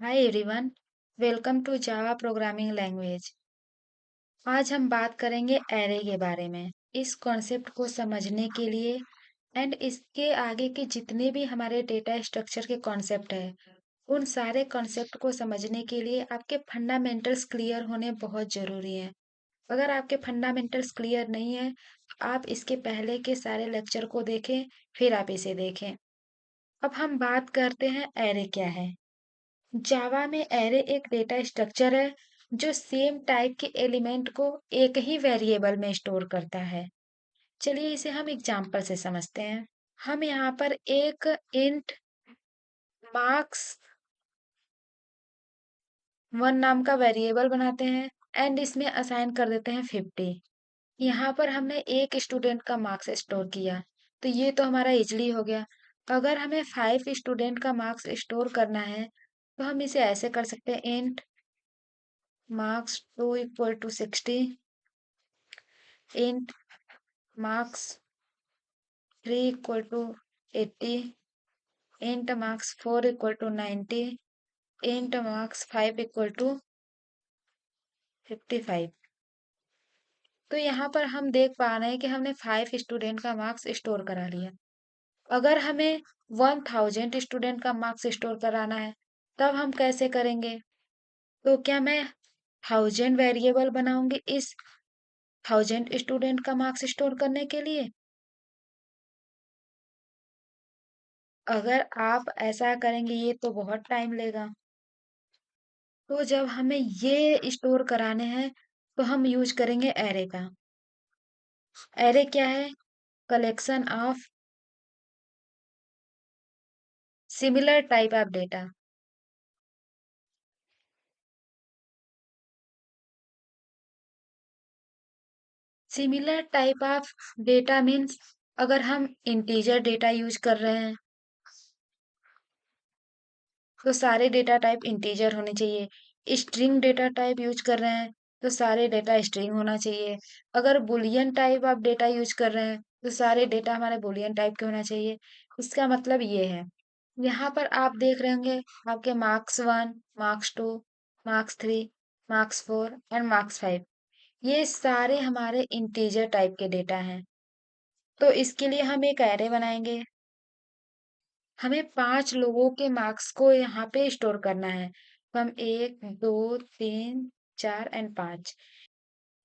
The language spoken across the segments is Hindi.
Hi everyone, welcome to Java programming language. आज हम बात करेंगे एरे के बारे में। इस कॉन्सेप्ट को समझने के लिए एंड इसके आगे के जितने भी हमारे डेटा स्ट्रक्चर के कॉन्सेप्ट है, उन सारे कॉन्सेप्ट को समझने के लिए आपके फंडामेंटल्स क्लियर होने बहुत ज़रूरी हैं। अगर आपके फंडामेंटल्स क्लियर नहीं है, आप इसके पहले के सारे लेक्चर को देखें, फिर आप इसे देखें। अब हम बात करते हैं एरे क्या है। जावा में एरे एक डेटा स्ट्रक्चर है जो सेम टाइप के एलिमेंट को एक ही वेरिएबल में स्टोर करता है। चलिए इसे हम एग्जांपल से समझते हैं। हम यहाँ पर एक इंट मार्क्स वन नाम का वेरिएबल बनाते हैं एंड इसमें असाइन कर देते हैं 50। यहाँ पर हमने एक स्टूडेंट का मार्क्स स्टोर किया, तो ये तो हमारा इजली हो गया। अगर हमें 5 स्टूडेंट का मार्क्स स्टोर करना है, तो हम इसे ऐसे कर सकते हैं int marks 2 equal to 60, int marks 3 equal to 80, int marks 4 equal to 90, int marks 5 equal to 55। तो यहाँ पर हम देख पा रहे हैं कि हमने 5 स्टूडेंट का मार्क्स स्टोर करा लिया। अगर हमें 1000 स्टूडेंट का मार्क्स स्टोर कराना है, तब हम कैसे करेंगे? तो क्या मैं 1000 वेरिएबल बनाऊंगी इस 1000 स्टूडेंट का मार्क्स स्टोर करने के लिए? अगर आप ऐसा करेंगे ये तो बहुत टाइम लेगा। तो जब हमें ये स्टोर कराने हैं, तो हम यूज करेंगे एरे का। एरे क्या है? Collection of similar type of data. Similar type of data means अगर हम इंटीजर डेटा यूज कर रहे हैं, तो सारे डेटा टाइप इंटीजर होने चाहिए। स्ट्रिंग डेटा टाइप यूज कर रहे हैं, तो सारे डेटा स्ट्रिंग होना चाहिए। अगर Boolean type of data use कर रहे हैं, तो सारे डेटा हमारे बुलियन टाइप के होना चाहिए। इसका मतलब ये है। यहाँ पर आप देख रहे होंगे आपके marks 1, marks 2, marks 3, marks 4 and marks 5। ये सारे हमारे इंटीजर टाइप के डेटा हैं। तो इसके लिए हम एक एरे बनाएंगे। हमें 5 लोगों के मार्क्स को यहाँ पे स्टोर करना है। तो हम 1, 2, 3, 4 एंड 5।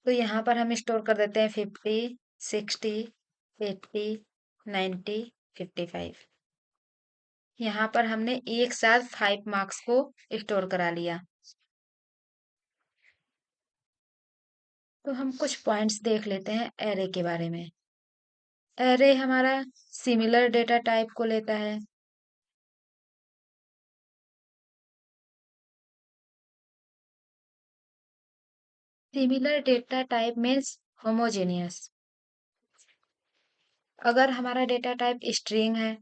तो यहाँ पर हम स्टोर कर देते हैं 50, 60, 80, 90, 55। यहाँ पर हमने एक साथ 5 मार्क्स को स्टोर करा लिया। तो हम कुछ पॉइंट्स देख लेते हैं एरे के बारे में। एरे हमारा सिमिलर डेटा टाइप को लेता है। Similar data type means homogeneous. अगर हमारा डेटा टाइप स्ट्रिंग है,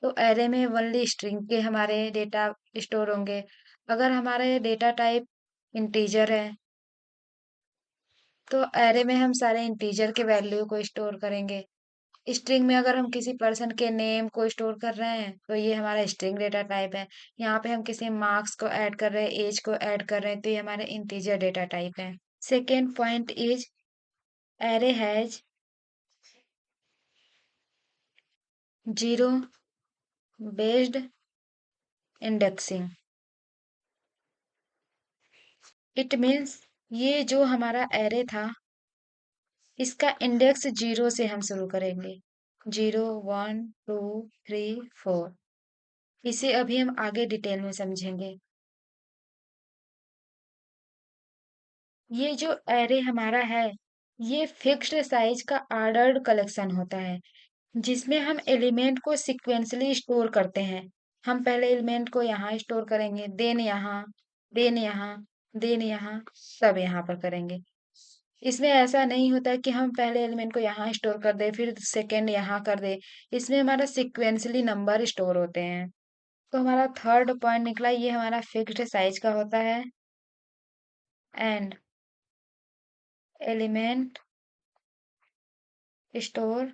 तो एरे में ओनली स्ट्रिंग के हमारे डेटा स्टोर होंगे। अगर हमारे डेटा टाइप इंटीजर है, तो एरे में हम सारे इंटीजर के वैल्यू को स्टोर करेंगे। स्ट्रिंग में अगर हम किसी पर्सन के नेम को स्टोर कर रहे हैं, तो ये हमारा स्ट्रिंग डेटा टाइप है। यहाँ पे हम किसी मार्क्स को ऐड कर रहे हैं, एज को ऐड कर रहे हैं, तो ये हमारे इंटीजर डेटा टाइप है। Second point is array has zero based indexing. It means ये जो हमारा एरे था, इसका इंडेक्स 0 से हम शुरू करेंगे। 0, 1, 2, 3, 4। इसे अभी हम आगे डिटेल में समझेंगे। ये जो एरे हमारा है, ये फिक्स्ड साइज का ऑर्डर्ड कलेक्शन होता है, जिसमें हम एलिमेंट को सिक्वेंसली स्टोर करते हैं। हम पहले एलिमेंट को यहाँ स्टोर करेंगे, देन यहाँ, देन यहाँ, देन यहाँ, सब यहाँ पर करेंगे। इसमें ऐसा नहीं होता कि हम पहले एलिमेंट को यहाँ स्टोर कर दे, फिर सेकेंड यहाँ कर दे। इसमें हमारा सिक्वेंसली नंबर स्टोर होते हैं। तो हमारा थर्ड पॉइंट निकला, ये हमारा फिक्स्ड साइज का होता है। And element store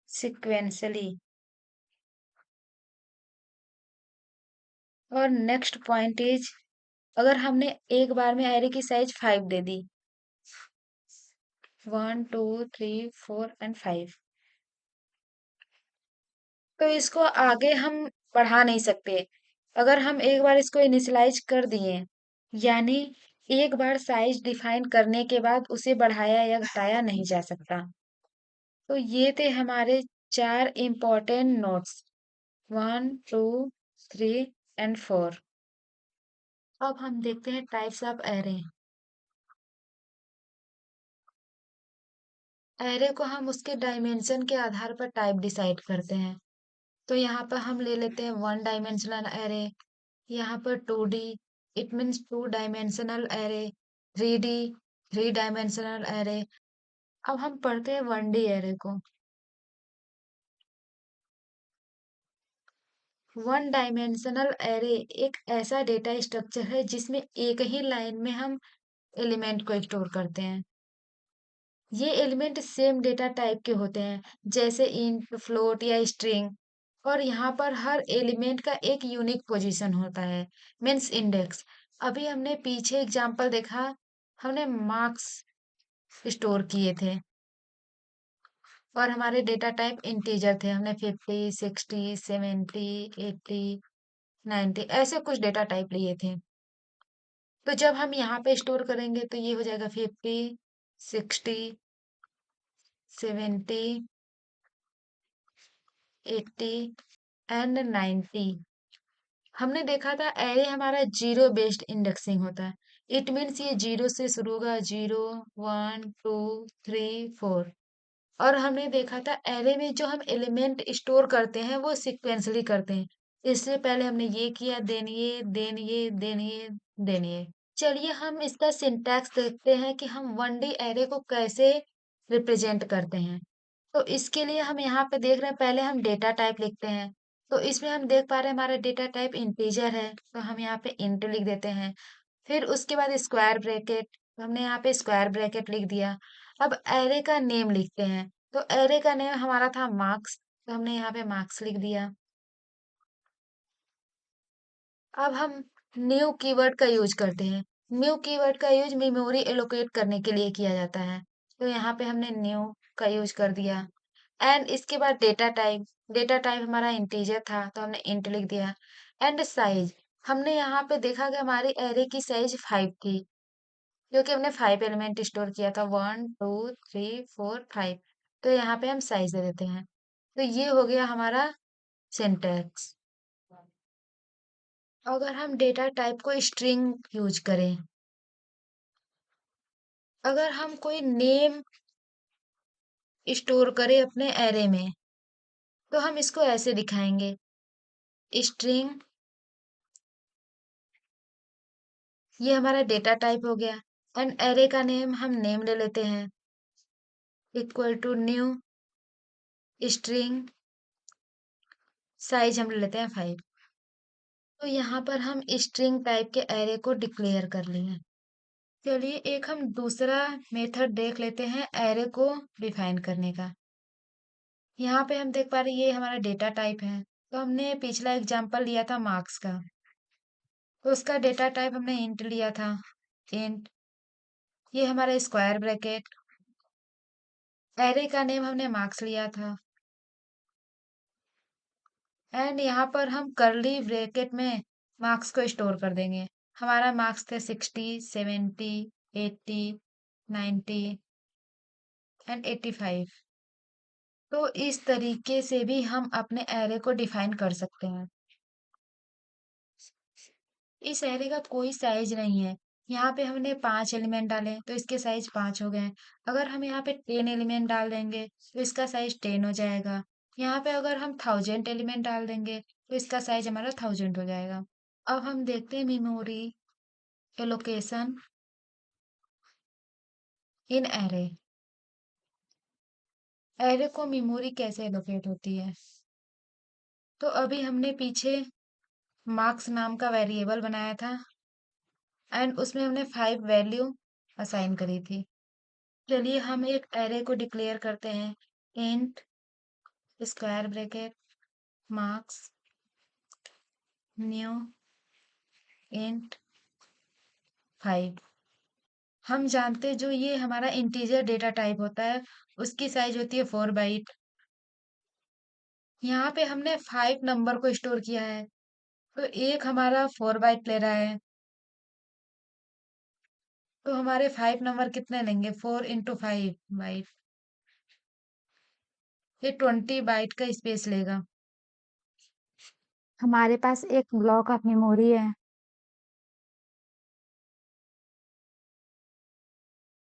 sequentially. और नेक्स्ट पॉइंट इज, अगर हमने एक बार में एरे की साइज 5 दे दी, 1 2 3 4 एंड 5, तो इसको आगे हम बढ़ा नहीं सकते। अगर हम एक बार इसको इनिशियलाइज कर दिए, यानी एक बार साइज डिफाइन करने के बाद उसे बढ़ाया या घटाया नहीं जा सकता। तो ये थे हमारे 4 इम्पोर्टेंट नोट्स, 1 2 3 एंड 4। अब हम देखते हैं टाइप्स ऑफ एरे। एरे को हम उसके डायमेंशन के आधार पर टाइप डिसाइड करते हैं। तो यहाँ पर हम ले लेते हैं 1 डायमेंशनल एरे, यहाँ पर 2D, it means 2 dimensional array, 3D, 3 dimensional array. अब हम पढ़ते हैं 1D एरे को। 1 डायमेंशनल एरे एक ऐसा डेटा स्ट्रक्चर है जिसमें एक ही लाइन में हम एलिमेंट को स्टोर करते हैं। ये एलिमेंट सेम डेटा टाइप के होते हैं, जैसे इंट, फ्लोट या स्ट्रिंग। और यहाँ पर हर एलिमेंट का एक यूनिक पोजीशन होता है, मीन्स इंडेक्स। अभी हमने पीछे एग्जांपल देखा, हमने मार्क्स स्टोर किए थे और हमारे डेटा टाइप इंटीजर थे। हमने 50, 60, 70, 80, 90 ऐसे कुछ डेटा टाइप लिए थे। तो जब हम यहाँ पे स्टोर करेंगे तो ये हो जाएगा 50, 60, 70, 80 एंड 90। हमने देखा था एरे हमारा जीरो बेस्ड इंडेक्सिंग होता है। इट मीन्स ये जीरो से शुरू होगा, 0 1 2 3 4। और हमने देखा था एरे में जो हम एलिमेंट स्टोर करते हैं वो सिक्वेंसली करते हैं। इससे पहले हमने ये किया, देन ये, देन ये, देन ये, देन ये। चलिए हम इसका सिंटैक्स देखते हैं कि हम 1D एरे को कैसे रिप्रेजेंट करते हैं। तो इसके लिए हम यहाँ पे देख रहे हैं, पहले हम डेटा टाइप लिखते हैं। तो इसमें हम देख पा रहे हैं हमारा डेटा टाइप इंटीजर है, तो हम यहाँ पे इंट लिख देते हैं। फिर उसके बाद स्क्वायर ब्रैकेट, तो हमने यहाँ पे स्क्वायर ब्रैकेट लिख दिया। अब एरे का नेम लिखते हैं। तो एरे का नेम हमारा था मार्क्स, तो हमने यहाँ पे मार्क्स लिख दिया। अब हम न्यू कीवर्ड का यूज करते हैं। न्यू कीवर्ड का यूज मेमोरी एलोकेट करने के लिए किया जाता है। तो यहाँ पे हमने न्यू का यूज कर दिया। एंड इसके बाद डेटा टाइप, डेटा टाइप हमारा इंटीजर था तो हमने इंट लिख दिया। एंड साइज, हमने यहाँ पे देखा कि हमारी एरे की साइज 5 थी, क्योंकि हमने 5 एलिमेंट स्टोर किया था, 1 2 3 4 5। तो यहाँ पे हम साइज दे देते हैं। तो ये हो गया हमारा सिंटैक्स। अगर हम डेटा टाइप को स्ट्रिंग यूज करें, अगर हम कोई नेम स्टोर करें अपने एरे में, तो हम इसको ऐसे दिखाएंगे, स्ट्रिंग, ये हमारा डेटा टाइप हो गया। एंड एरे का नेम हम नेम ले लेते हैं, equal to new string, size हम ले लेते हैं 5। तो यहाँ पर हम स्ट्रिंग टाइप के एरे को डिक्लेयर कर लिए। चलिए एक हम दूसरा मेथड देख लेते हैं एरे को डिफाइन करने का। यहाँ पे हम देख पा रहे हैं ये हमारा डेटा टाइप है। तो हमने पिछला एग्जांपल लिया था मार्क्स का, तो उसका डेटा टाइप हमने इंट लिया था, इंट। ये हमारा स्क्वायर ब्रैकेट, एरे का नेम हमने मार्क्स लिया था। एंड यहाँ पर हम करली ब्रैकेट में मार्क्स को स्टोर कर देंगे। हमारा मार्क्स थे 60, 70, 80, 90 एंड 85। तो इस तरीके से भी हम अपने एरे को डिफाइन कर सकते हैं। इस एरे का कोई साइज नहीं है। यहाँ पे हमने 5 एलिमेंट डाले तो इसके साइज 5 हो गए। अगर हम यहाँ पे 10 एलिमेंट डाल देंगे तो इसका साइज 10 हो जाएगा। यहाँ पे अगर हम 1000 एलिमेंट डाल देंगे तो इसका साइज हमारा 1000 हो जाएगा। अब हम देखते हैं मेमोरी एलोकेशन इन एरे। एरे को मेमोरी कैसे एलोकेट होती है? तो अभी हमने पीछे मार्क्स नाम का वेरिएबल बनाया था एंड उसमें हमने 5 वैल्यू असाइन करी थी। चलिए हम एक एरे को डिक्लेयर करते हैं, int square bracket marks new int 5। हम जानते हैं जो ये हमारा इंटीजर डेटा टाइप होता है उसकी साइज होती है 4 बाइट। यहाँ पे हमने 5 नंबर को स्टोर किया है तो एक हमारा 4 बाइट ले रहा है, तो हमारे 5 नंबर कितने लेंगे? 4 × 5 बाइट। ये 20 बाइट का स्पेस लेगा। हमारे पास एक ब्लॉक ऑफ मेमोरी है।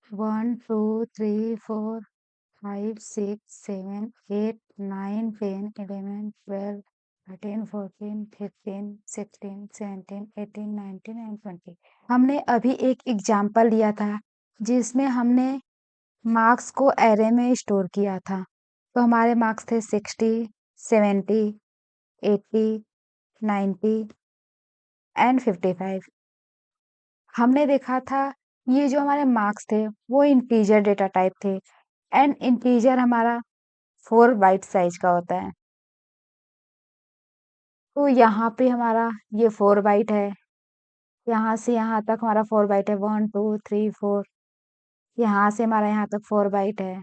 1 2 3 4 5 6 7 8 9 10 11 12 13 14 15 16 17 18 19 एंड 20। हमने अभी एक एग्जाम्पल लिया था जिसमें हमने मार्क्स को एरे में स्टोर किया था। तो हमारे मार्क्स थे 60, 70, 80, 90 एंड 55। हमने देखा था ये जो हमारे मार्क्स थे वो इंटीजर डेटा टाइप थे एंड इंटीजर हमारा 4 बाइट साइज का होता है। तो यहाँ पे हमारा ये 4 बाइट है, यहाँ से यहाँ तक हमारा 4 बाइट है, 1 2 3 4। यहाँ से हमारा यहाँ तक 4 बाइट है,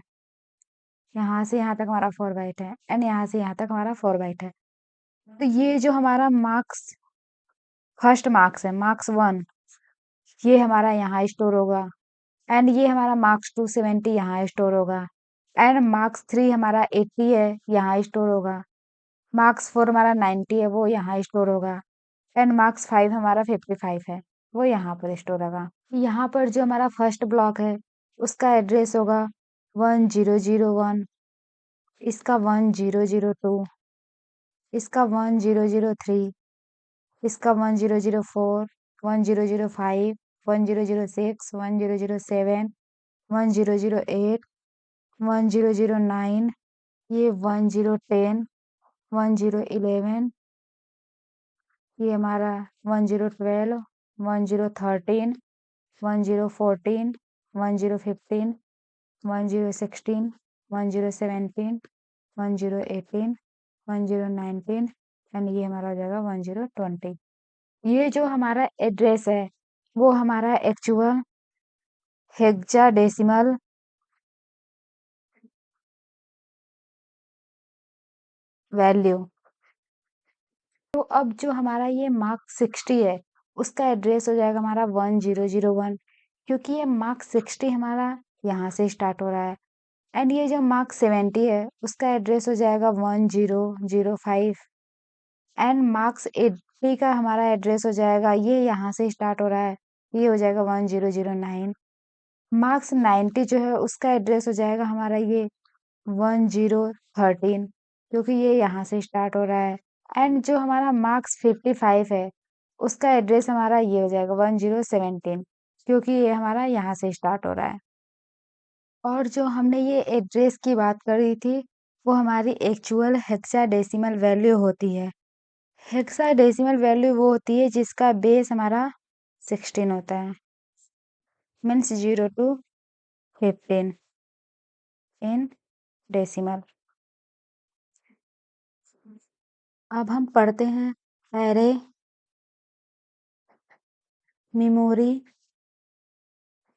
यहाँ से यहाँ तक हमारा 4 बाइट है एंड यहाँ से यहाँ तक हमारा 4 बाइट है। तो ये जो हमारा मार्क्स फर्स्ट मार्क्स है, मार्क्स 1, ये हमारा यहाँ स्टोर होगा एंड ये हमारा मार्क्स 270 यहाँ स्टोर होगा एंड मार्क्स 3 हमारा 80 है, यहाँ स्टोर होगा। मार्क्स 4 हमारा 90 है, वो यहाँ स्टोर होगा एंड मार्क्स 5 हमारा 55 है, वो यहाँ पर स्टोर होगा। यहाँ पर जो हमारा फर्स्ट ब्लॉक है उसका एड्रेस होगा 1001, इसका 1002, इसका 1003, इसका 1004, 1005, 1006, 1007, 1008, 1009, ये 1010, 1011, ये हमारा 1012, 1013, 1014, 1015, 1016, 1017, 1018, 1019 एंड ये हमारा हो जाएगा 1020। ये जो हमारा एड्रेस है वो हमारा एक्चुअल हेक्साडेसिमल वैल्यू। तो अब जो हमारा ये मार्क 60 है उसका एड्रेस हो जाएगा हमारा 1001, क्योंकि ये मार्क 60 हमारा यहाँ से स्टार्ट हो रहा है एंड ये जो मार्क 70 है उसका एड्रेस हो जाएगा 1005 एंड मार्क्स 80 का हमारा एड्रेस हो जाएगा, ये यहाँ से स्टार्ट हो रहा है, ये हो जाएगा 1009। मार्क्स 90 जो है उसका एड्रेस हो जाएगा हमारा ये 1013, क्योंकि ये यहाँ से स्टार्ट हो रहा है एंड जो हमारा मार्क्स 55 है उसका एड्रेस हमारा ये हो जाएगा 1017, क्योंकि ये हमारा यहाँ से स्टार्ट हो रहा है। और जो हमने ये एड्रेस की बात करी थी वो हमारी एक्चुअल हेक्साडेसिमल वैल्यू होती है। हेक्साडेसिमल वैल्यू वो होती है जिसका बेस हमारा 16 होता है, मीन्स 0 to 15 इन डेसिमल। अब हम पढ़ते हैं array, memory,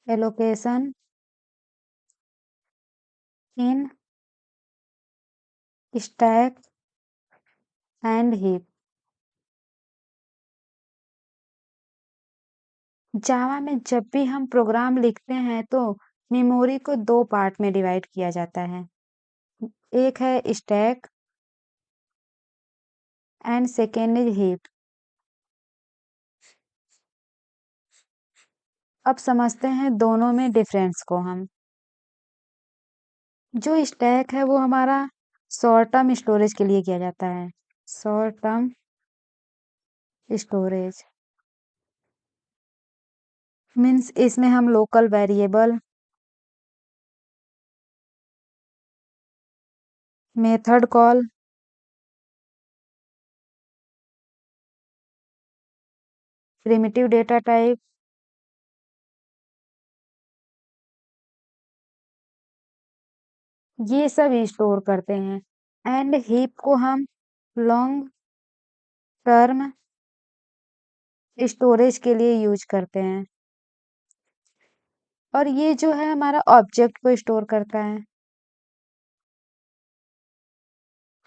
allocation in stack and heap. Java में जब भी हम प्रोग्राम लिखते हैं तो मेमोरी को 2 पार्ट में डिवाइड किया जाता है, एक है stack and second is heap. अब समझते हैं दोनों में डिफरेंस को हम। जो स्टैक है वो हमारा शॉर्ट टर्म स्टोरेज के लिए किया जाता है, शॉर्ट टर्म स्टोरेज मीन्स इसमें हम local variable, method call, primitive data type, ये सब स्टोर करते हैं एंड हीप को हम लॉन्ग टर्म स्टोरेज के लिए यूज करते हैं। और ये जो है हमारा ऑब्जेक्ट को स्टोर करता है।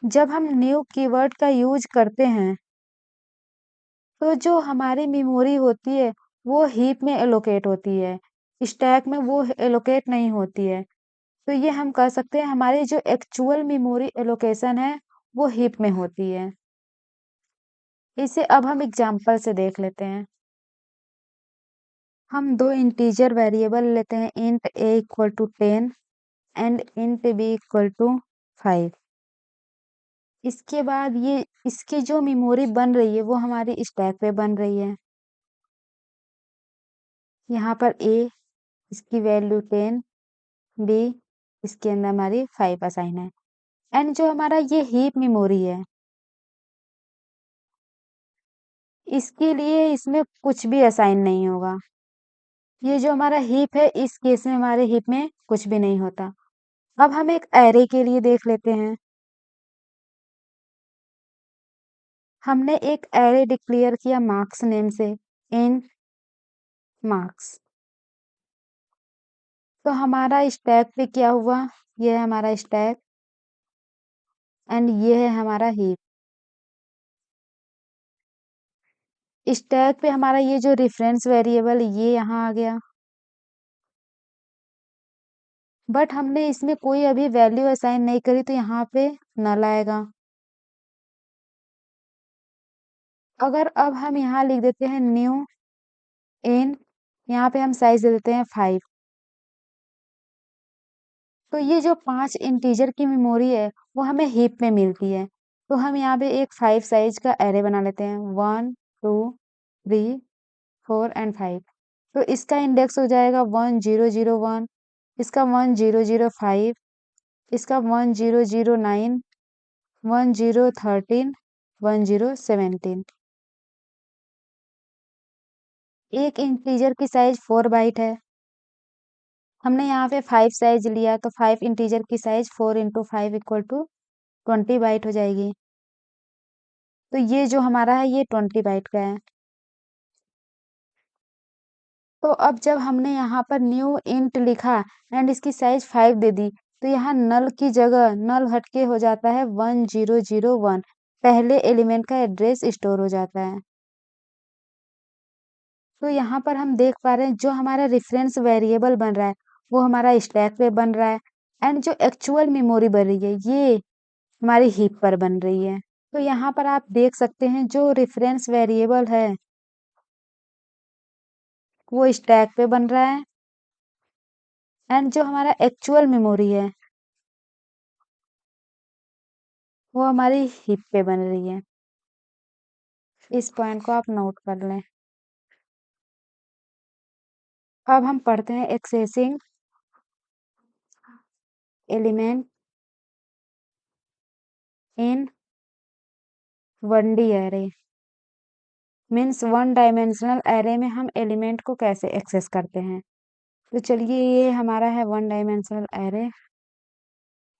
जब हम न्यू कीवर्ड का यूज करते हैं तो जो हमारी मेमोरी होती है वो हीप में एलोकेट होती है, स्टैक में वो एलोकेट नहीं होती है। तो ये हम कह सकते हैं हमारी जो एक्चुअल मेमोरी एलोकेशन है वो हीप में होती है। इसे अब हम एग्जांपल से देख लेते हैं। हम दो इंटीजर वेरिएबल लेते हैं, int a equal to 10 and int b equal to 5। इसके बाद ये इसकी जो मेमोरी बन रही है वो हमारी स्टैक पे बन रही है। यहाँ पर a इसकी वैल्यू 10, b इसके अंदर हमारी 5 असाइन है। एंड जो हमारा ये हीप मेमोरी है इसके लिए इसमें कुछ भी असाइन नहीं होगा। ये जो हमारा हीप है इस केस में हमारे हीप में कुछ भी नहीं होता। अब हम एक एरे के लिए देख लेते हैं। हमने एक एरे डिक्लेयर किया मार्क्स नेम से, इन मार्क्स। तो हमारा स्टैक पे क्या हुआ, ये है हमारा स्टैक एंड ये है हमारा हीप। स्टैक पे हमारा ये जो रेफरेंस वेरिएबल ये यहाँ आ गया, बट हमने इसमें कोई अभी वैल्यू असाइन नहीं करी तो यहाँ पे नल आएगा। अगर अब हम यहाँ लिख देते हैं न्यू इन, यहाँ पे हम साइज दे देते हैं 5, तो ये जो 5 इंटीजर की मेमोरी है वो हमें हीप में मिलती है। तो हम यहाँ पे एक 5 साइज का एरे बना लेते हैं, 1 2 3 4 एंड 5। तो इसका इंडेक्स हो जाएगा 1001, इसका 1005, इसका 1009, 1013, 1017। एक इंटीजर की साइज 4 बाइट है। हमने यहाँ पे 5 साइज लिया तो 5 इंटीजर की size 4 into 5 equal to 20 byte हो जाएगी। तो ये जो हमारा है ये 20 बाइट का है। तो अब जब हमने यहाँ पर न्यू इंट लिखा एंड इसकी साइज 5 दे दी तो यहाँ नल की जगह नल हटके हो जाता है 1001, पहले एलिमेंट का एड्रेस स्टोर हो जाता है। तो यहाँ पर हम देख पा रहे हैं जो हमारा रेफरेंस वेरिएबल बन रहा है वो हमारा स्टैक पे बन रहा है एंड जो एक्चुअल मेमोरी बन रही है ये हमारी हीप पर बन रही है। तो यहाँ पर आप देख सकते हैं जो रेफरेंस वेरिएबल है वो स्टैक पे बन रहा है एंड जो हमारा एक्चुअल मेमोरी है वो हमारी हीप पे बन रही है। इस पॉइंट को आप नोट कर लें। अब हम पढ़ते हैं accessing element in 1D array. Means 1 dimensional array में हम एलिमेंट को कैसे एक्सेस करते हैं। तो चलिए ये हमारा है 1 डायमेंशनल एरे।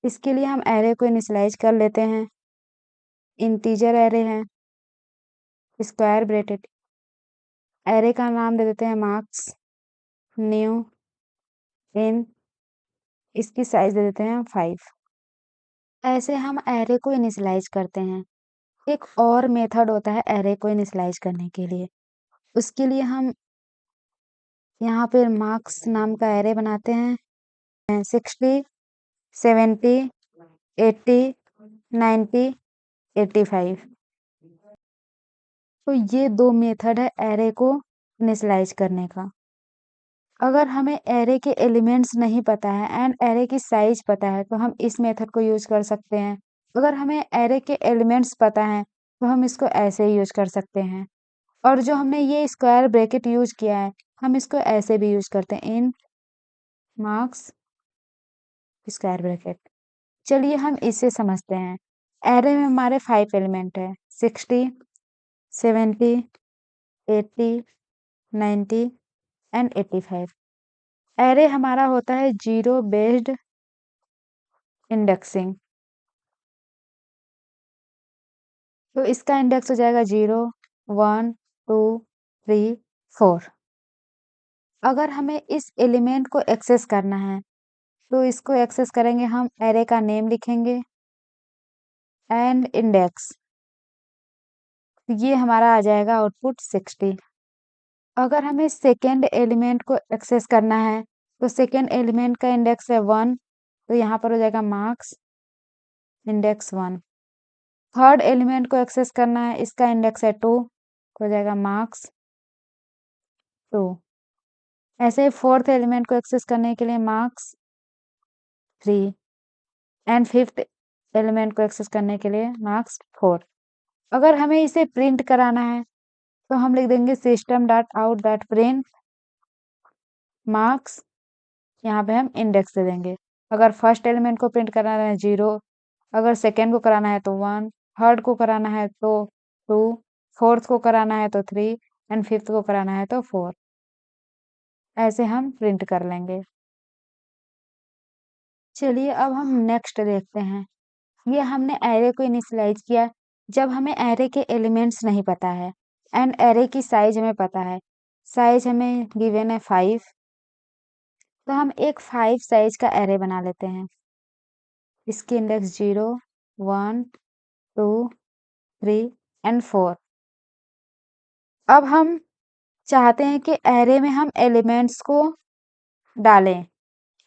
इसके लिए हम एरे को इनिशियलाइज कर लेते हैं। इंटीजर एरे है, स्क्वायर ब्रैकेट, एरे का नाम दे देते हैं मार्क्स, न्यू इन, इसकी साइज दे देते हैं 5। ऐसे हम एरे को इनिशियलाइज करते हैं। एक और मेथड होता है एरे को इनिशियलाइज करने के लिए। उसके लिए हम यहाँ पे मार्क्स नाम का एरे बनाते हैं, 60 70 80 90 85। तो ये दो मेथड है एरे को इनिशियलाइज करने का। अगर हमें एरे के एलिमेंट्स नहीं पता है एंड एरे की साइज पता है तो हम इस मेथड को यूज कर सकते हैं। अगर हमें एरे के एलिमेंट्स पता है तो हम इसको ऐसे यूज कर सकते हैं। और जो हमने ये स्क्वायर ब्रैकेट यूज किया है हम इसको ऐसे भी यूज करते हैं, इन मार्क्स स्क्वायर ब्रैकेट। चलिए हम इसे समझते हैं। एरे में हमारे 5 एलिमेंट है, 60 70 80 90 एंड 85। एरे हमारा होता है जीरो बेस्ड इंडेक्सिंग। तो इसका इंडेक्स हो जाएगा 0 1 2 3 4। अगर हमें इस एलिमेंट को एक्सेस करना है तो इसको एक्सेस करेंगे, हम एरे का नेम लिखेंगे एंड इंडेक्स, ये हमारा आ जाएगा आउटपुट 60। अगर हमें सेकेंड एलिमेंट को एक्सेस करना है तो सेकेंड एलिमेंट का इंडेक्स है 1, तो यहाँ पर हो जाएगा मार्क्स इंडेक्स 1। थर्ड एलिमेंट को एक्सेस करना है, इसका इंडेक्स है 2, तो हो जाएगा मार्क्स 2। ऐसे ही फोर्थ एलिमेंट को एक्सेस करने के लिए मार्क्स 3 एंड फिफ्थ एलिमेंट को एक्सेस करने के लिए मार्क्स 4। अगर हमें इसे प्रिंट कराना है तो हम लिख देंगे system dot out dot print marks, यहाँ पे हम इंडेक्स दे देंगे। अगर फर्स्ट एलिमेंट को प्रिंट कराना है 0, अगर सेकेंड को कराना है तो 1, थर्ड को कराना है तो 2, फोर्थ को कराना है तो 3 एंड फिफ्थ को कराना है तो 4। ऐसे हम प्रिंट कर लेंगे। चलिए अब हम नेक्स्ट देखते हैं। ये हमने एरे को इनिशियलाइज किया जब हमें एरे के एलिमेंट्स नहीं पता है एंड एरे की साइज हमें पता है। साइज हमें गिवन है 5, तो हम एक 5 साइज का एरे बना लेते हैं। इसकी इंडेक्स 0 1 2 3 एंड 4। अब हम चाहते हैं कि एरे में हम एलिमेंट्स को डालें,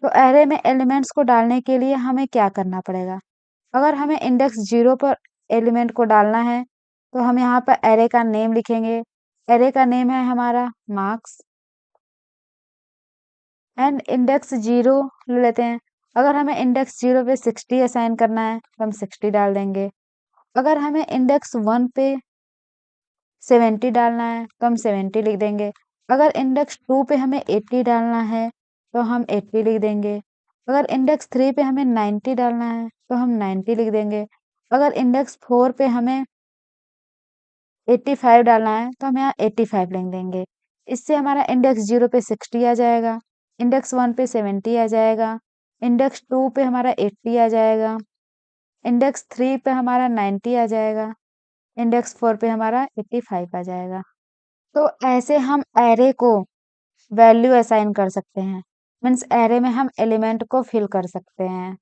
तो एरे में एलिमेंट्स को डालने के लिए हमें क्या करना पड़ेगा? अगर हमें इंडेक्स 0 पर एलिमेंट को डालना है तो हम यहाँ पर एरे का नेम लिखेंगे। एरे का नेम है हमारा मार्क्स एंड इंडेक्स 0 ले लेते हैं। अगर हमें इंडेक्स 0 पे 60 असाइन करना है तो हम 60 डाल देंगे। अगर हमें इंडेक्स 1 पे 70 डालना है तो हम 70 लिख देंगे। अगर इंडेक्स 2 पे हमें 80 डालना है तो हम 80 लिख देंगे। अगर इंडेक्स 3 पे हमें 90 डालना है तो हम 90 लिख देंगे। अगर इंडेक्स 4 पे हमें 85 डालना है तो हम यहाँ 85 लिख देंगे। इससे हमारा इंडेक्स 0 पे 60 आ जाएगा, इंडेक्स 1 पे 70 आ जाएगा, इंडेक्स 2 पे हमारा 80 आ जाएगा, इंडेक्स 3 पे हमारा 90 आ जाएगा, इंडेक्स 4 पे हमारा 85 आ जाएगा। तो ऐसे हम एरे को वैल्यू असाइन कर सकते हैं, मीन्स एरे में हम एलिमेंट को फिल कर सकते हैं।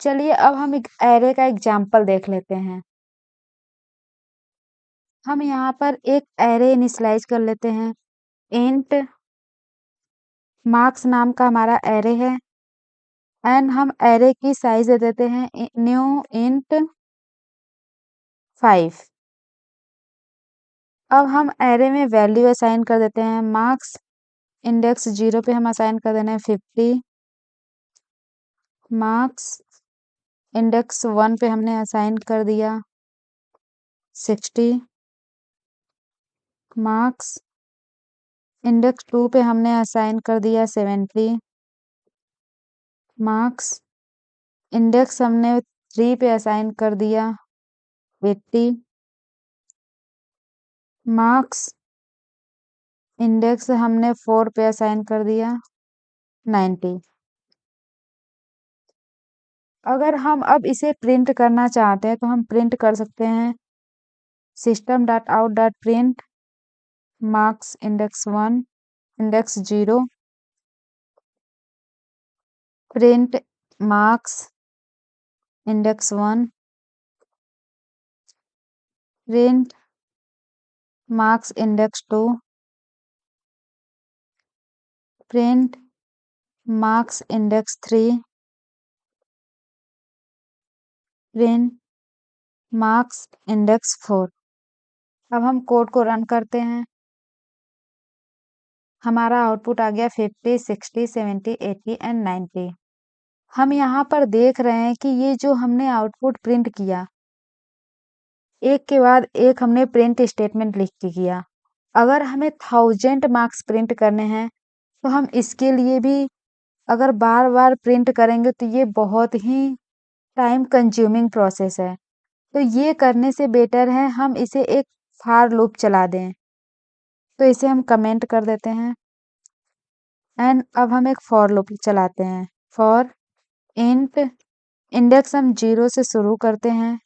चलिए अब हम एक एरे का एग्जाम्पल देख लेते हैं। हम यहाँ पर एक एरे इनिशियलाइज कर लेते हैं। इंट मार्क्स नाम का हमारा एरे है एंड हम एरे की साइज दे देते हैं न्यू इंट 5। अब हम एरे में वैल्यू असाइन कर देते हैं। मार्क्स इंडेक्स 0 पे हम असाइन कर देना है 50, मार्क्स इंडेक्स 1 पे हमने असाइन कर दिया 60, मार्क्स इंडेक्स 2 पे हमने असाइन कर दिया 70, मार्क्स इंडेक्स हमने 3 पे असाइन कर दिया 80, मार्क्स इंडेक्स हमने 4 पे असाइन कर दिया 90। अगर हम अब इसे प्रिंट करना चाहते हैं तो हम प्रिंट कर सकते हैं system dot out dot print marks index 1 index 0 print marks index 1 print marks index 2 print marks index 3 print marks index 4। अब हम कोड को रन करते हैं। हमारा आउटपुट आ गया 50 60 70 80 एंड 90। हम यहाँ पर देख रहे हैं कि ये जो हमने आउटपुट प्रिंट किया, एक के बाद एक हमने प्रिंट स्टेटमेंट लिख के किया। अगर हमें 1000 मार्क्स प्रिंट करने हैं तो हम इसके लिए भी अगर बार बार प्रिंट करेंगे तो ये बहुत ही टाइम कंज्यूमिंग प्रोसेस है। तो ये करने से बेटर है हम इसे एक फॉर लूप चला दें। तो इसे हम कमेंट कर देते हैं एंड अब हम एक फॉर लूप चलाते हैं। फॉर इंट इंडेक्स हम 0 से शुरू करते हैं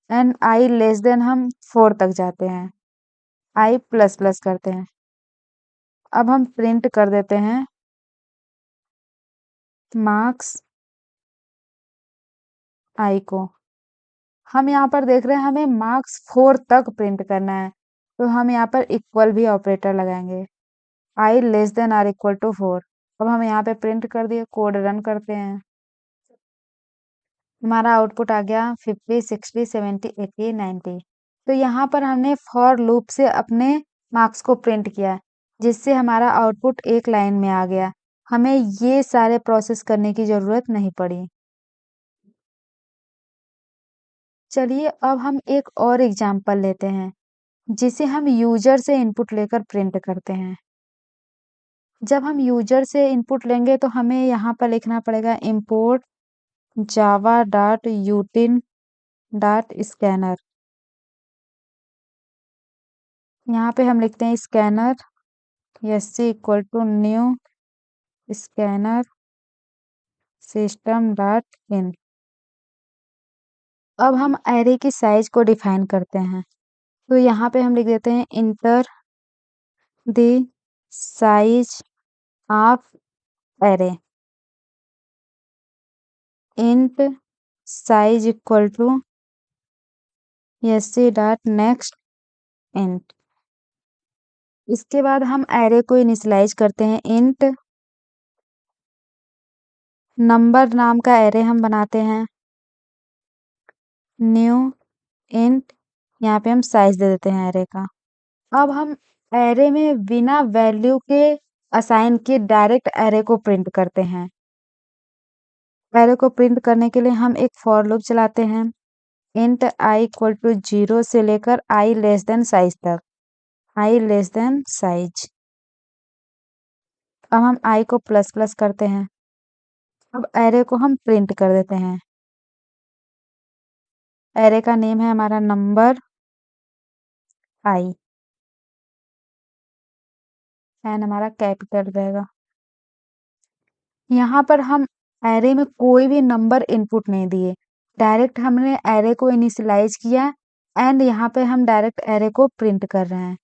एंड आई लेस देन हम 4 तक जाते हैं। आई प्लस प्लस करते हैं। अब हम प्रिंट कर देते हैं मार्क्स आई को। हम यहाँ पर देख रहे हैं हमें मार्क्स 4 तक प्रिंट करना है, तो हम यहाँ पर इक्वल भी ऑपरेटर लगाएंगे। I less than or equal to 4। अब हम यहाँ पे प्रिंट कर दिए, कोड रन करते हैं। हमारा आउटपुट आ गया 50, 60, 70, 80, 90। तो यहाँ पर हमने फॉर लूप से अपने मार्क्स को प्रिंट किया, जिससे हमारा आउटपुट एक लाइन में आ गया। हमें ये सारे प्रोसेस करने की ज़रूरत नहीं पड़ी। चलिए अब हम एक और एग्जाम्पल लेते हैं, जिसे हम यूजर से इनपुट लेकर प्रिंट करते हैं। जब हम यूजर से इनपुट लेंगे तो हमें यहाँ पर लिखना पड़ेगा import java.util.scanner। यहाँ पे हम लिखते हैं scanner sc equal to new scanner system dot in. अब हम एरे की साइज को डिफाइन करते हैं, तो यहाँ पे हम लिख देते हैं enter the size of array int size equal to sc dot next int. इसके बाद हम एरे को इनिशियलाइज करते हैं इंट नंबर नाम का एरे हम बनाते हैं न्यू इंट। यहाँ पे हम साइज दे देते हैं एरे का। अब हम एरे में बिना वैल्यू के असाइन किए डायरेक्ट एरे को प्रिंट करते हैं। एरे को प्रिंट करने के लिए हम एक फॉर लूप चलाते हैं इंट आई इक्वल टू 0 से लेकर आई लेस देन साइज तक। आई लेस देन साइज। अब हम आई को प्लस प्लस करते हैं। अब एरे को हम प्रिंट कर देते हैं। एरे का नेम है हमारा नंबर आई एन हमारा कैपिटल रहेगा। यहाँ पर हम एरे में कोई भी नंबर इनपुट नहीं दिए, डायरेक्ट हमने एरे को इनिशियलाइज किया एंड यहाँ पे हम डायरेक्ट एरे को प्रिंट कर रहे हैं।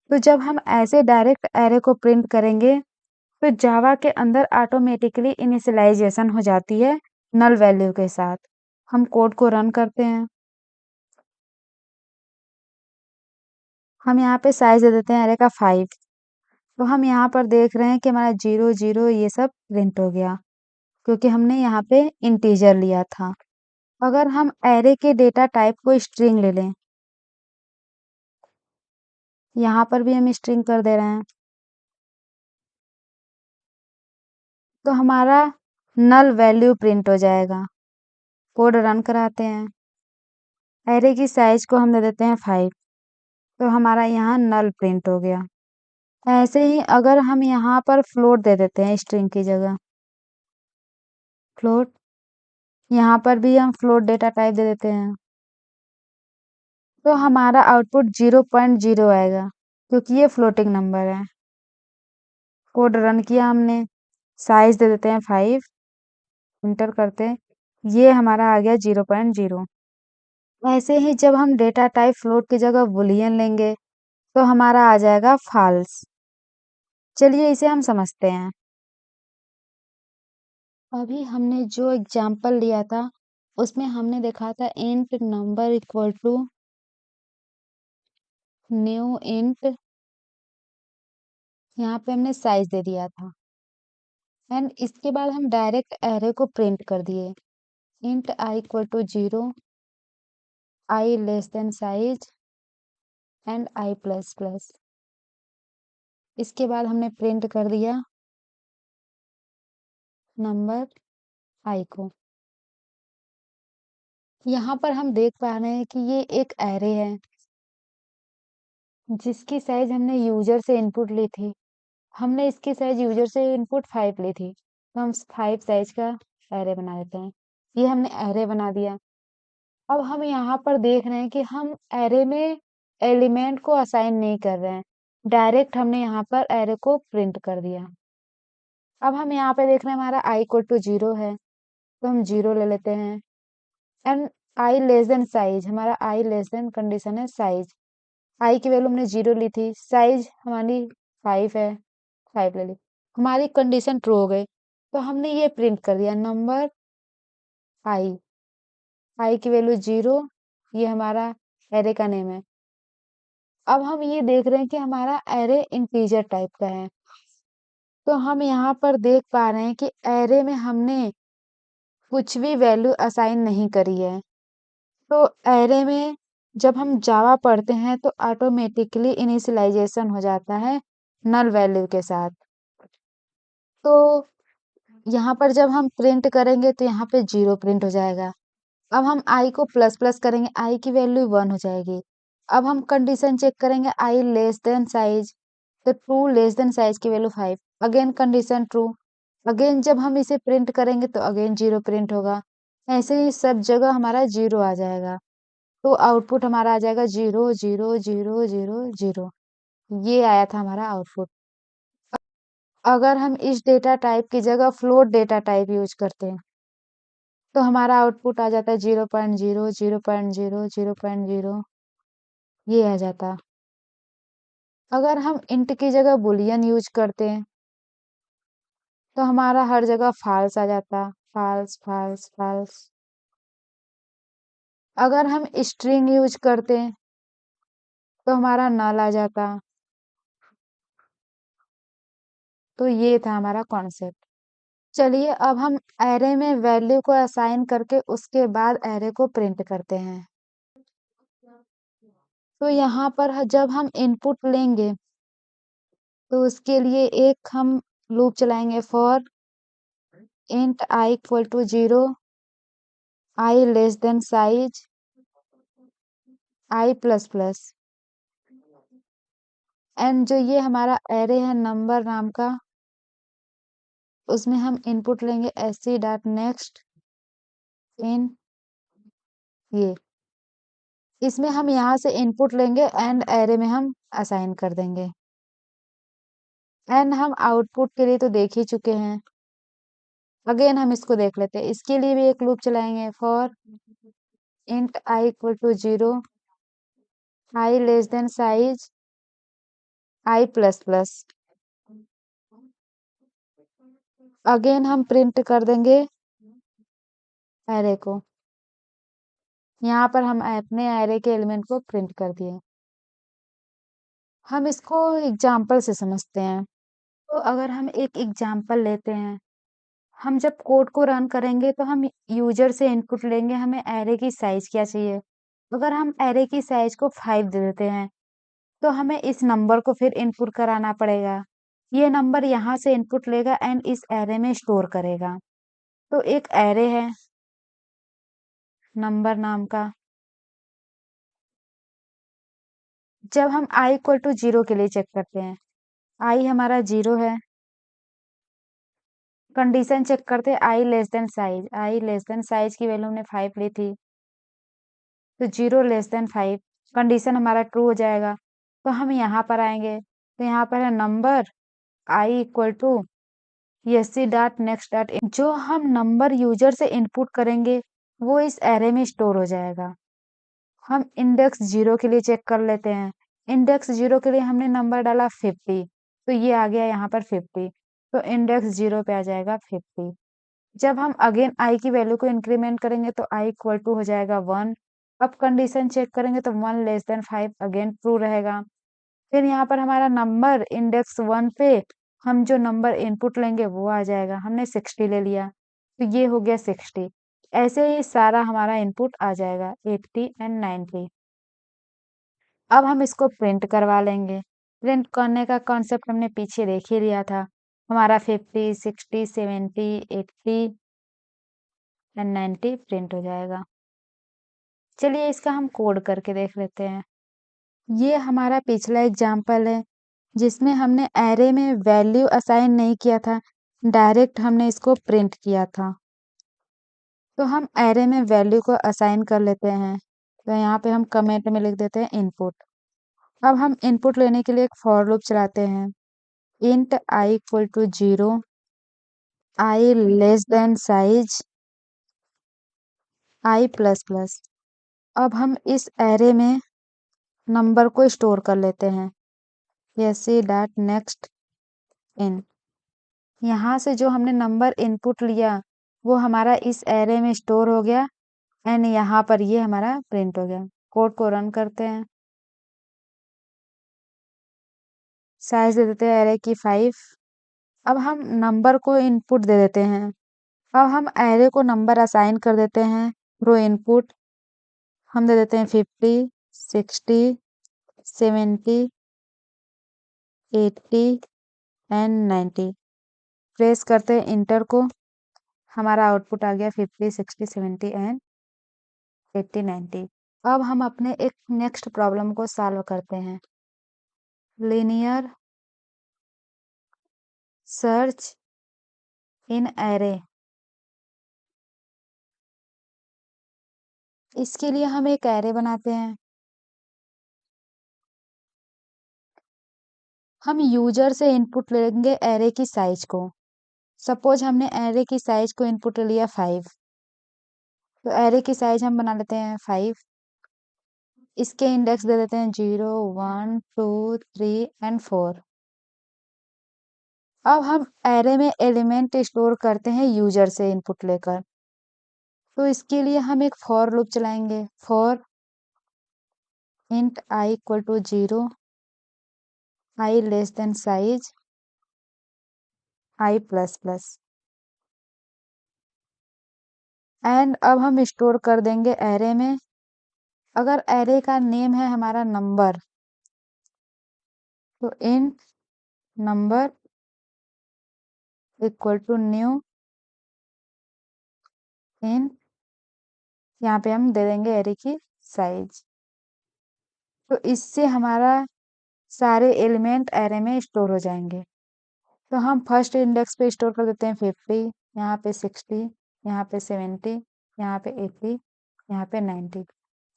तो जब हम ऐसे डायरेक्ट एरे को प्रिंट करेंगे तो जावा के अंदर ऑटोमेटिकली इनिशियलाइजेशन हो जाती है नल वैल्यू के साथ। हम कोड को रन करते हैं। हम यहाँ पे साइज दे देते हैं एरे का 5। तो हम यहाँ पर देख रहे हैं कि हमारा 0 0 ये सब प्रिंट हो गया, क्योंकि हमने यहाँ पे इंटीजर लिया था। अगर हम एरे के डेटा टाइप को स्ट्रिंग ले लें, यहाँ पर भी हम स्ट्रिंग कर दे रहे हैं, तो हमारा नल वैल्यू प्रिंट हो जाएगा। कोड रन कराते हैं। एरे की साइज को हम दे देते हैं 5, तो हमारा यहाँ नल प्रिंट हो गया। ऐसे ही अगर हम यहाँ पर फ्लोट दे देते हैं स्ट्रिंग की जगह, फ्लोट, यहाँ पर भी हम फ्लोट डेटा टाइप दे देते हैं, तो हमारा आउटपुट 0.0 आएगा, क्योंकि ये फ्लोटिंग नंबर है। कोड रन किया हमने, साइज दे देते हैं 5, इंटर करते हैं, ये हमारा आ गया 0.0। ऐसे ही जब हम डेटा टाइप फ्लोट की जगह बुलियन लेंगे तो हमारा आ जाएगा फॉल्स। चलिए इसे हम समझते हैं। अभी हमने जो एग्जाम्पल लिया था उसमें हमने देखा था int number equal to new int, यहाँ पे हमने साइज दे दिया था एंड इसके बाद हम डायरेक्ट एरे को प्रिंट कर दिए int I equal to 0, I less than size and I plus plus. इसके बाद हमने प्रिंट कर दिया नंबर आई को। यहाँ पर हम देख पा रहे हैं कि ये एक एरे है जिसकी साइज हमने यूजर से इनपुट ली थी। हमने इसकी साइज यूजर से इनपुट 5 ली थी, तो हम 5 साइज का एरे बना देते हैं। ये हमने एरे बना दिया। अब हम यहाँ पर देख रहे हैं कि हम एरे में एलिमेंट को असाइन नहीं कर रहे हैं, डायरेक्ट हमने यहाँ पर एरे को प्रिंट कर दिया। अब हम यहाँ पे देख रहे हैं हमारा आई इक्वल टू 0 है, तो हम 0 ले लेते हैं and I less than size, हमारा आई लेस देन कंडीशन है साइज, आई की वैल्यू हमने 0 ली थी, साइज हमारी 5 है, 5 ले ली, हमारी कंडीशन ट्रू हो गई। तो हमने ये प्रिंट कर दिया नंबर आई की वैल्यू 0, ये हमारा एरे का नेम है। अब हम ये देख रहे हैं कि हमारा एरे इंटीजर टाइप का है, तो हम यहाँ पर देख पा रहे हैं कि एरे में हमने कुछ भी वैल्यू असाइन नहीं करी है। तो एरे में जब हम जावा पढ़ते हैं तो ऑटोमेटिकली इनिशियलाइजेशन हो जाता है नल वैल्यू के साथ। तो यहाँ पर जब हम प्रिंट करेंगे तो यहाँ पे 0 प्रिंट हो जाएगा। अब हम आई को प्लस प्लस करेंगे, आई की वैल्यू 1 हो जाएगी। अब हम कंडीशन चेक करेंगे, आई लेस देन साइज, तो ट्रू लेस देन साइज की value 5, again condition true. Again जब हम इसे प्रिंट करेंगे तो अगेन 0 प्रिंट होगा। ऐसे ही सब जगह हमारा 0 आ जाएगा। तो आउटपुट हमारा आ जाएगा 0 0 0 0 0। ये आया था हमारा आउटपुट। अगर हम इस डेटा टाइप की जगह फ्लोट डेटा टाइप यूज करते हैं तो हमारा आउटपुट आ जाता है 0.0 0.0 0.0, ये आ जाता। अगर हम इंट की जगह बुलियन यूज करते हैं तो हमारा हर जगह फाल्स आ जाता, फाल्स फाल्स फाल्स। अगर हम स्ट्रिंग यूज करते हैं तो हमारा नल आ जाता। तो ये था हमारा कॉन्सेप्ट। चलिए अब हम एरे में वैल्यू को असाइन करके उसके बाद एरे को प्रिंट करते हैं। तो यहाँ पर जब हम इनपुट लेंगे तो उसके लिए एक हम लूप चलाएंगे, for int I equal to 0, I less than size i plus plus, and जो ये हमारा एरे है नंबर नाम का, उसमें हम इनपुट लेंगे sc डॉट नेक्स्ट इन, ये इसमें हम यहाँ से इनपुट लेंगे एंड एरे में हम असाइन कर देंगे। एंड हम आउटपुट के लिए तो देख ही चुके हैं, अगेन हम इसको देख लेते हैं। इसके लिए भी एक लूप चलाएंगे, for int I equal to 0, I less than size i plus plus, again हम प्रिंट कर देंगे एरे को। यहाँ पर हम अपने एरे के एलिमेंट को प्रिंट कर दिए। हम इसको एग्जाम्पल से समझते हैं। तो अगर हम एक एग्जाम्पल लेते हैं, हम जब कोड को रन करेंगे तो हम यूजर से इनपुट लेंगे, हमें एरे की साइज क्या चाहिए। अगर हम एरे की साइज को 5 दे देते हैं तो हमें इस नंबर को फिर इनपुट कराना पड़ेगा। ये नंबर यहाँ से इनपुट लेगा एंड इस एरे में स्टोर करेगा। तो एक एरे है नंबर नाम का, जब हम i इक्वल टू 0 के लिए चेक करते हैं, i हमारा 0 है, कंडीशन चेक करते हैं i less than size, i less than size की वैल्यू हमने 5 ली थी, तो 0 लेस देन 5 कंडीशन हमारा ट्रू हो जाएगा। तो हम यहाँ पर आएंगे, तो यहाँ पर है number i equal to sc dot next dot, जो हम नंबर यूजर से इनपुट करेंगे वो इस एरे में स्टोर हो जाएगा। हम इंडेक्स 0 के लिए चेक कर लेते हैं। इंडेक्स 0 के लिए हमने नंबर डाला 50, तो ये आ गया यहाँ पर 50, तो इंडेक्स 0 पे आ जाएगा 50। जब हम अगेन i की वैल्यू को इंक्रीमेंट करेंगे तो i इक्वल टू हो जाएगा 1। अब कंडीशन चेक करेंगे तो 1 लेस देन 5 अगेन ट्रू रहेगा। फिर यहाँ पर हमारा नंबर इंडेक्स 1 पे हम जो नंबर इनपुट लेंगे वो आ जाएगा, हमने 60 ले लिया, तो ये हो गया 60। ऐसे ही सारा हमारा इनपुट आ जाएगा 80 एंड 90। अब हम इसको प्रिंट करवा लेंगे। प्रिंट करने का कॉन्सेप्ट हमने पीछे देख ही लिया था, हमारा 50 60 70 80 एंड 90 प्रिंट हो जाएगा। चलिए इसका हम कोड करके देख लेते हैं। ये हमारा पिछला एग्जाम्पल है जिसमें हमने एरे में वैल्यू असाइन नहीं किया था, डायरेक्ट हमने इसको प्रिंट किया था। तो हम एरे में वैल्यू को असाइन कर लेते हैं, तो यहाँ पे हम कमेंट में लिख देते हैं इनपुट। अब हम इनपुट लेने के लिए एक फॉर लूप चलाते हैं, int I equal to 0, I less than size i plus plus. अब हम इस एरे में नंबर को स्टोर कर लेते हैं। ऐसे डॉट नेक्स्ट इन, यहाँ से जो हमने नंबर इनपुट लिया वो हमारा इस एरे में स्टोर हो गया एंड यहाँ पर ये हमारा प्रिंट हो गया। कोड को रन करते हैं, साइज दे देते हैं एरे की 5। अब हम नंबर को इनपुट दे देते हैं। अब हम एरे को नंबर असाइन कर देते हैं थ्रू इनपुट। हम दे देते हैं 50, 60, 70, 80 एंड 90। प्रेस करते हैं इंटर को, हमारा आउटपुट आ गया 50, 60, 70 एंड 80, 90। अब हम अपने एक नेक्स्ट प्रॉब्लम को सॉल्व करते हैं। Linear search in array. इसके लिए हम एक एरे बनाते हैं। हम यूजर से इनपुट लेंगे एरे की साइज को। सपोज हमने एरे की साइज को इनपुट लिया 5, तो एरे की साइज हम बना लेते हैं 5। इसके इंडेक्स दे देते हैं 0, 1, 2, 3 एंड 4। अब हम एरे में एलिमेंट स्टोर करते हैं यूजर से इनपुट लेकर। तो इसके लिए हम एक फॉर लूप चलाएंगे। For int I equal to 0, I less than size i plus plus. And अब हम स्टोर कर देंगे एरे में। अगर एरे का नेम है हमारा नंबर, तो int number equal to new in, यहाँ पे हम दे देंगे एरे की साइज। तो इससे हमारा सारे एलिमेंट एरे में स्टोर हो जाएंगे। तो हम फर्स्ट इंडेक्स पे स्टोर कर देते हैं 50, यहाँ पे 60, यहाँ पे 70, यहाँ पे 80, यहाँ पे 90।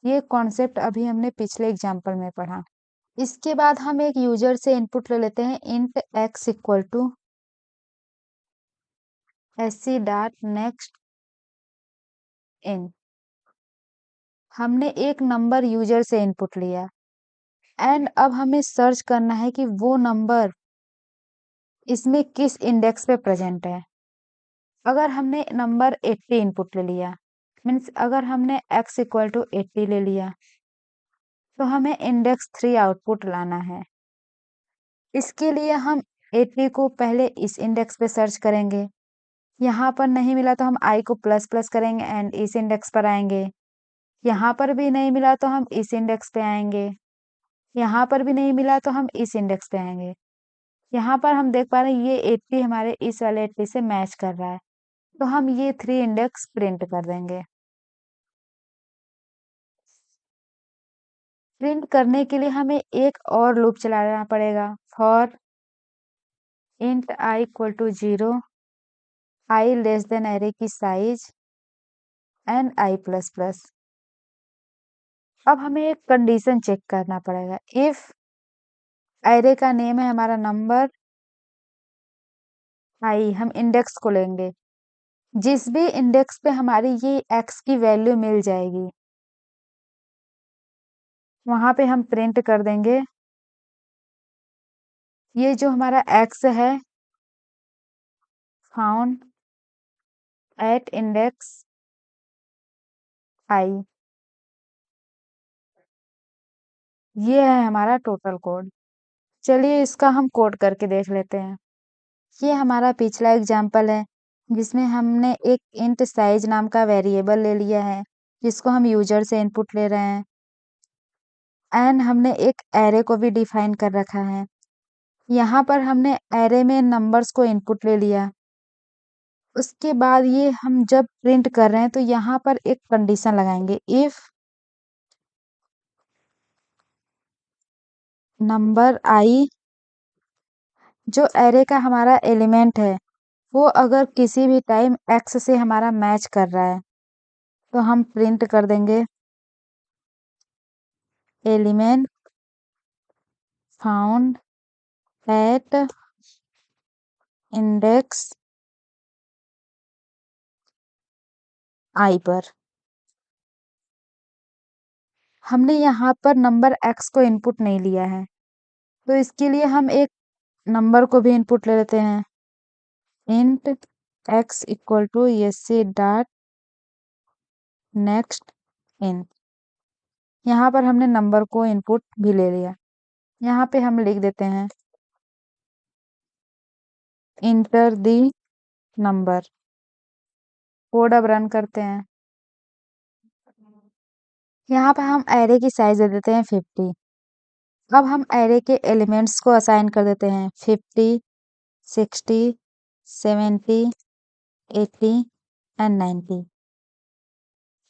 ये कॉन्सेप्ट अभी हमने पिछले एग्जाम्पल में पढ़ा। इसके बाद हम एक यूजर से इनपुट ले लेते हैं int x equal to sc dot next in. हमने एक नंबर यूजर से इनपुट लिया एंड अब हमें सर्च करना है कि वो नंबर इसमें किस इंडेक्स पे प्रेजेंट है। अगर हमने नंबर 80 इनपुट ले लिया, मीन्स अगर हमने x इक्वल टू 80 ले लिया, तो हमें इंडेक्स 3 आउटपुट लाना है। इसके लिए हम 80 को पहले इस इंडेक्स पे सर्च करेंगे। यहाँ पर नहीं मिला तो हम i को प्लस प्लस करेंगे एंड इस इंडेक्स पर आएंगे। यहाँ पर भी नहीं मिला तो हम इस इंडेक्स पे आएंगे। यहाँ पर भी नहीं मिला तो हम इस इंडेक्स पे आएंगे। यहाँ पर हम देख पा रहे हैं ये 80 हमारे इस वाले 80 से मैच कर रहा है, तो हम ये 3 इंडेक्स प्रिंट कर देंगे। प्रिंट करने के लिए हमें एक और लूप चलाना पड़ेगा। For int I equal to 0, I less than array की size and I plus plus. अब हमें एक कंडीशन चेक करना पड़ेगा। इफ एरे का नेम है हमारा नंबर आई, हम इंडेक्स को लेंगे। जिस भी इंडेक्स पे हमारी ये एक्स की वैल्यू मिल जाएगी, वहां पे हम प्रिंट कर देंगे ये जो हमारा एक्स है फाउंड एट इंडेक्स आई। ये है हमारा टोटल कोड। चलिए इसका हम कोड करके देख लेते हैं। ये हमारा पिछला एग्जाम्पल है जिसमें हमने एक इंट साइज नाम का वेरिएबल ले लिया है जिसको हम यूजर से इनपुट ले रहे हैं एंड हमने एक एरे को भी डिफाइन कर रखा है। यहाँ पर हमने एरे में नंबर्स को इनपुट ले लिया। उसके बाद ये हम जब प्रिंट कर रहे हैं तो यहाँ पर एक कंडीशन लगाएंगे। इफ नंबर आई, जो एरे का हमारा एलिमेंट है, वो अगर किसी भी टाइम एक्स से हमारा मैच कर रहा है, तो हम प्रिंट कर देंगे एलिमेंट फाउंड एट इंडेक्स आई पर। हमने यहाँ पर नंबर x को इनपुट नहीं लिया है, तो इसके लिए हम एक नंबर को भी इनपुट ले लेते हैं। इंट x इक्वल टू से डॉट नेक्स्ट इन। यहाँ पर हमने नंबर को इनपुट भी ले लिया। यहाँ पे हम लिख देते हैं इंटर दी नंबर। कोड अब रन करते हैं। यहाँ पर हम एरे की साइज दे देते हैं 50। अब हम एरे के एलिमेंट्स को असाइन कर देते हैं 50, 60, 70, 80 एंड 90।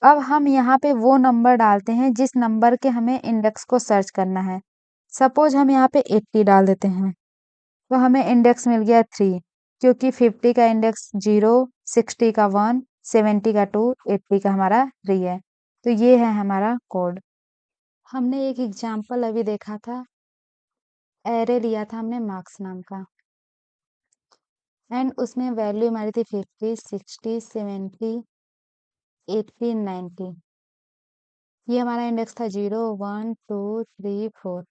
अब हम यहाँ पे वो नंबर डालते हैं जिस नंबर के हमें इंडेक्स को सर्च करना है। सपोज हम यहाँ पे 80 डाल देते हैं, तो हमें इंडेक्स मिल गया 3, क्योंकि 50 का इंडेक्स 0, 60 का 1, 70 का 2, 80 का हमारा 3 है। तो ये है हमारा कोड। हमने एक एग्जाम्पल अभी देखा था, एरे लिया था हमने मार्क्स नाम का, एंड उसमें वैल्यू हमारी थी 50, 60, 70, 80, 90। ये हमारा इंडेक्स था 0, 1, 2, 3, 4।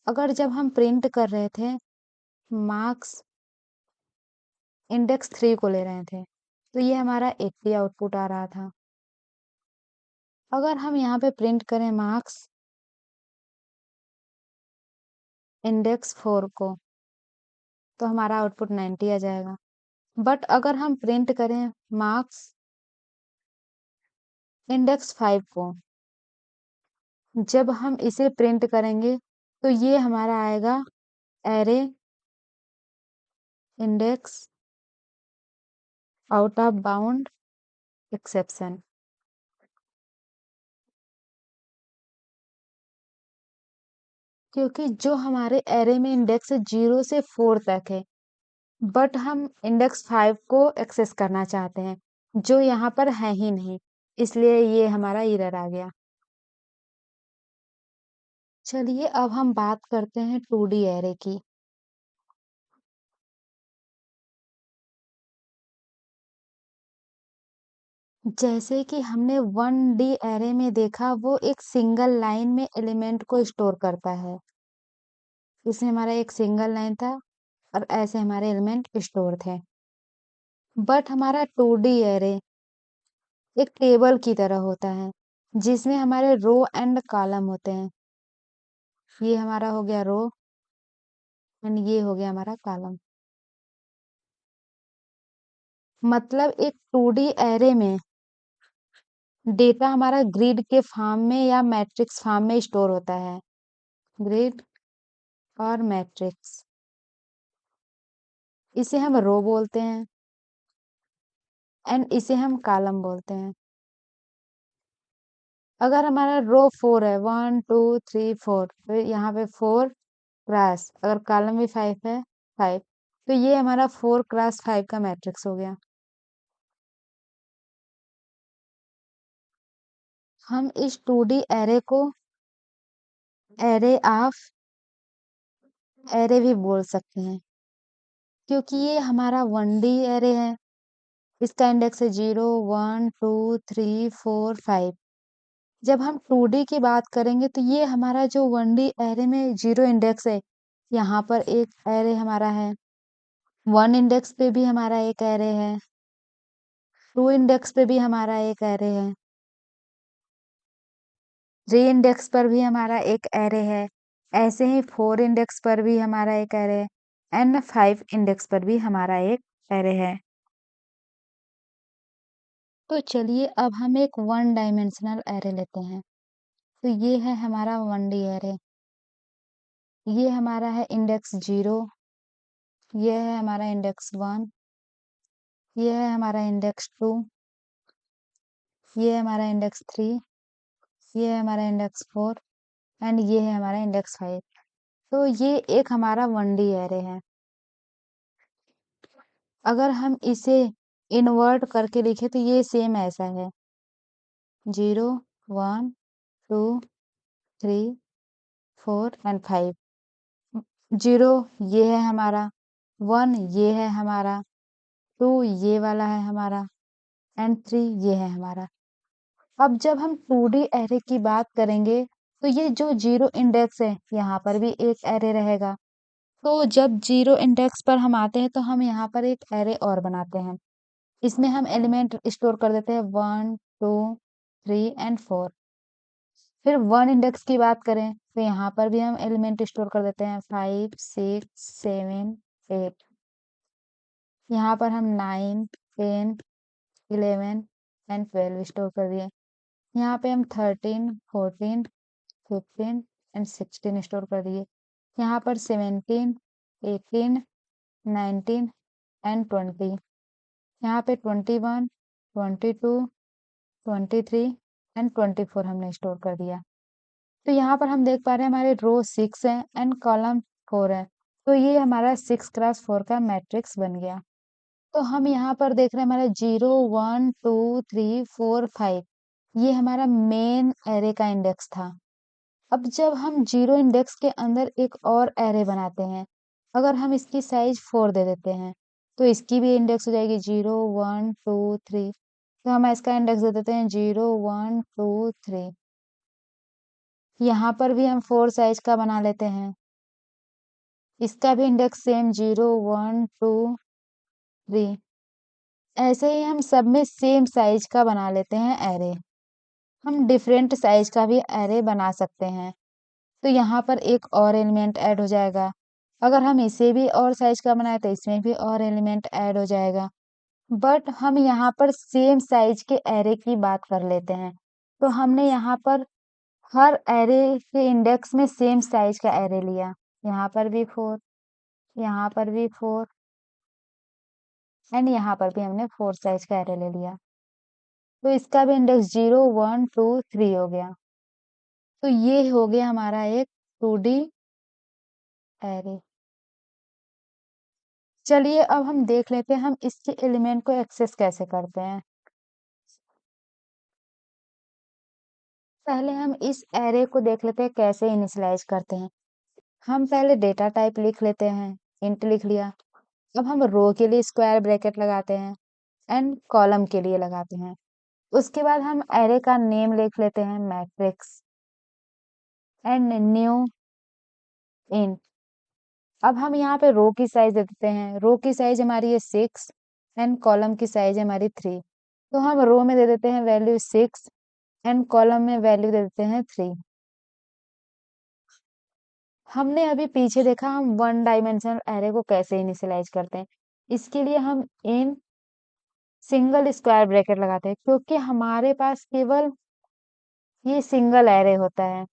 अगर जब हम प्रिंट कर रहे थे मार्क्स इंडेक्स 3 को ले रहे थे, तो ये हमारा 80 आउटपुट आ रहा था। अगर हम यहाँ पे प्रिंट करें मार्क्स इंडेक्स 4 को, तो हमारा आउटपुट 90 आ जाएगा। बट अगर हम प्रिंट करें मार्क्स इंडेक्स 5 को, जब हम इसे प्रिंट करेंगे तो ये हमारा आएगा array index out of bound exception. क्योंकि जो हमारे एरे में इंडेक्स 0 से 4 तक है, बट हम इंडेक्स 5 को एक्सेस करना चाहते हैं, जो यहाँ पर है ही नहीं, इसलिए ये हमारा एरर आ गया। चलिए अब हम बात करते हैं 2D एरे की। जैसे कि हमने 1D एरे में देखा, वो एक सिंगल लाइन में एलिमेंट को स्टोर करता है। इसमें हमारा एक सिंगल लाइन था और ऐसे हमारे एलिमेंट स्टोर थे। बट हमारा 2D एरे एक टेबल की तरह होता है, जिसमें हमारे रो एंड कॉलम होते हैं। ये हमारा हो गया रो एंड ये हो गया हमारा कॉलम। मतलब एक 2D एरे में डेटा हमारा ग्रिड के फॉर्म में या मैट्रिक्स फॉर्म में स्टोर होता है। ग्रिड और मैट्रिक्स, इसे हम रो बोलते हैं एंड इसे हम कॉलम बोलते हैं। अगर हमारा रो 4 है, 1, 2, 3, 4, तो यहाँ पे 4 क्रॉस, अगर कॉलम भी 5 है 5, तो ये हमारा 4 क्रॉस 5 का मैट्रिक्स हो गया। हम इस 2D एरे को एरे ऑफ एरे भी बोल सकते हैं, क्योंकि ये हमारा 1D एरे है। इसका इंडेक्स है 0, 1, 2, 3, 4, 5। जब हम 2D की बात करेंगे तो ये हमारा जो 1D एरे में 0 इंडेक्स है, यहाँ पर एक एरे हमारा है। 1 इंडेक्स पे भी हमारा एक एरे है। 2 इंडेक्स पे भी हमारा एक एरे है। 3 इंडेक्स पर भी हमारा एक एरे है। ऐसे ही 4 इंडेक्स पर भी हमारा एक एरे है एंड 5 इंडेक्स पर भी हमारा एक एरे है। तो चलिए अब हम एक 1 डायमेंशनल एरे लेते हैं। तो ये है हमारा 1D एरे। ये हमारा है इंडेक्स 0, ये है हमारा इंडेक्स 1, ये है हमारा इंडेक्स 2, ये है हमारा इंडेक्स 3, ये है हमारा इंडेक्स 4 एंड ये है हमारा इंडेक्स 5। तो ये एक हमारा 1D एरे है। अगर हम इसे इन्वर्ट करके लिखें तो ये सेम ऐसा है, 0, 1, 2, 3, 4 एंड 5। 0 ये है हमारा, 1 ये है हमारा, 2 ये वाला है हमारा एंड 3 ये है हमारा। अब जब हम 2D एरे की बात करेंगे तो ये जो जीरो इंडेक्स है यहाँ पर भी एक एरे रहेगा। तो जब जीरो इंडेक्स पर हम आते हैं तो हम यहाँ पर एक एरे और बनाते हैं। इसमें हम एलिमेंट स्टोर कर देते हैं 1 2 3 एंड 4। फिर 1 इंडेक्स की बात करें तो यहाँ पर भी हम एलिमेंट स्टोर कर देते हैं 5 6 7 8। यहाँ पर हम 9 10 11 एंड 12 स्टोर कर दिए। यहाँ पे हम 13 14 15 एंड 16 स्टोर कर दिए। यहाँ पर 17 18 19 एंड 20। यहाँ पे 21 22 23 एंड 24 हमने स्टोर कर दिया। तो यहाँ पर हम देख पा रहे हैं हमारे रो 6 है एंड कॉलम 4 है। तो ये हमारा 6x4 का मैट्रिक्स बन गया। तो हम यहाँ पर देख रहे हैं हमारा 0 1 2 3 4 5 ये हमारा मेन एरे का इंडेक्स था। अब जब हम जीरो इंडेक्स के अंदर एक और एरे बनाते हैं, अगर हम इसकी साइज 4 दे देते हैं तो इसकी भी इंडेक्स हो जाएगी 0 1 2 3। तो हम इसका इंडेक्स दे देते हैं 0 1 2 3। यहाँ पर भी हम 4 साइज का बना लेते हैं। इसका भी इंडेक्स सेम 0 1 2 3। ऐसे ही हम सब में सेम साइज का बना लेते हैं एरे। हम डिफरेंट साइज का भी एरे बना सकते हैं। तो यहाँ पर एक और एलिमेंट ऐड हो जाएगा। अगर हम इसे भी और साइज का बनाए तो इसमें भी और एलिमेंट ऐड हो जाएगा। बट हम यहाँ पर सेम साइज के एरे की बात कर लेते हैं। तो हमने यहाँ पर हर एरे के इंडेक्स में सेम साइज का एरे लिया। यहाँ पर भी 4, यहाँ पर भी 4 एंड यहाँ पर भी हमने 4 साइज का एरे ले लिया। तो इसका भी इंडेक्स 0 1 2 3 हो गया। तो ये हो गया हमारा एक 2D एरे। चलिए अब हम देख लेते हैं हम इसके एलिमेंट को एक्सेस कैसे करते हैं। पहले हम इस एरे को देख लेते हैं कैसे इनिशियलाइज करते हैं। हम पहले डेटा टाइप लिख लेते हैं, इंट लिख लिया। अब हम रो के लिए स्क्वायर ब्रैकेट लगाते हैं एंड कॉलम के लिए लगाते हैं। उसके बाद हम एरे का नेम लिख लेते हैं मैट्रिक्स एंड न्यू इंट। अब हम यहाँ पे रो की साइज दे देते हैं। रो की साइज हमारी है 6 एंड कॉलम की साइज है हमारी 3। तो हम रो में दे देते हैं वैल्यू 6 एंड कॉलम में वैल्यू दे देते हैं 3। हमने अभी पीछे देखा हम वन डायमेंशनल एरे को कैसे इनिशियलाइज करते हैं। इसके लिए हम इन सिंगल स्क्वायर ब्रैकेट लगाते हैं क्योंकि हमारे पास केवल ये सिंगल एरे होता है।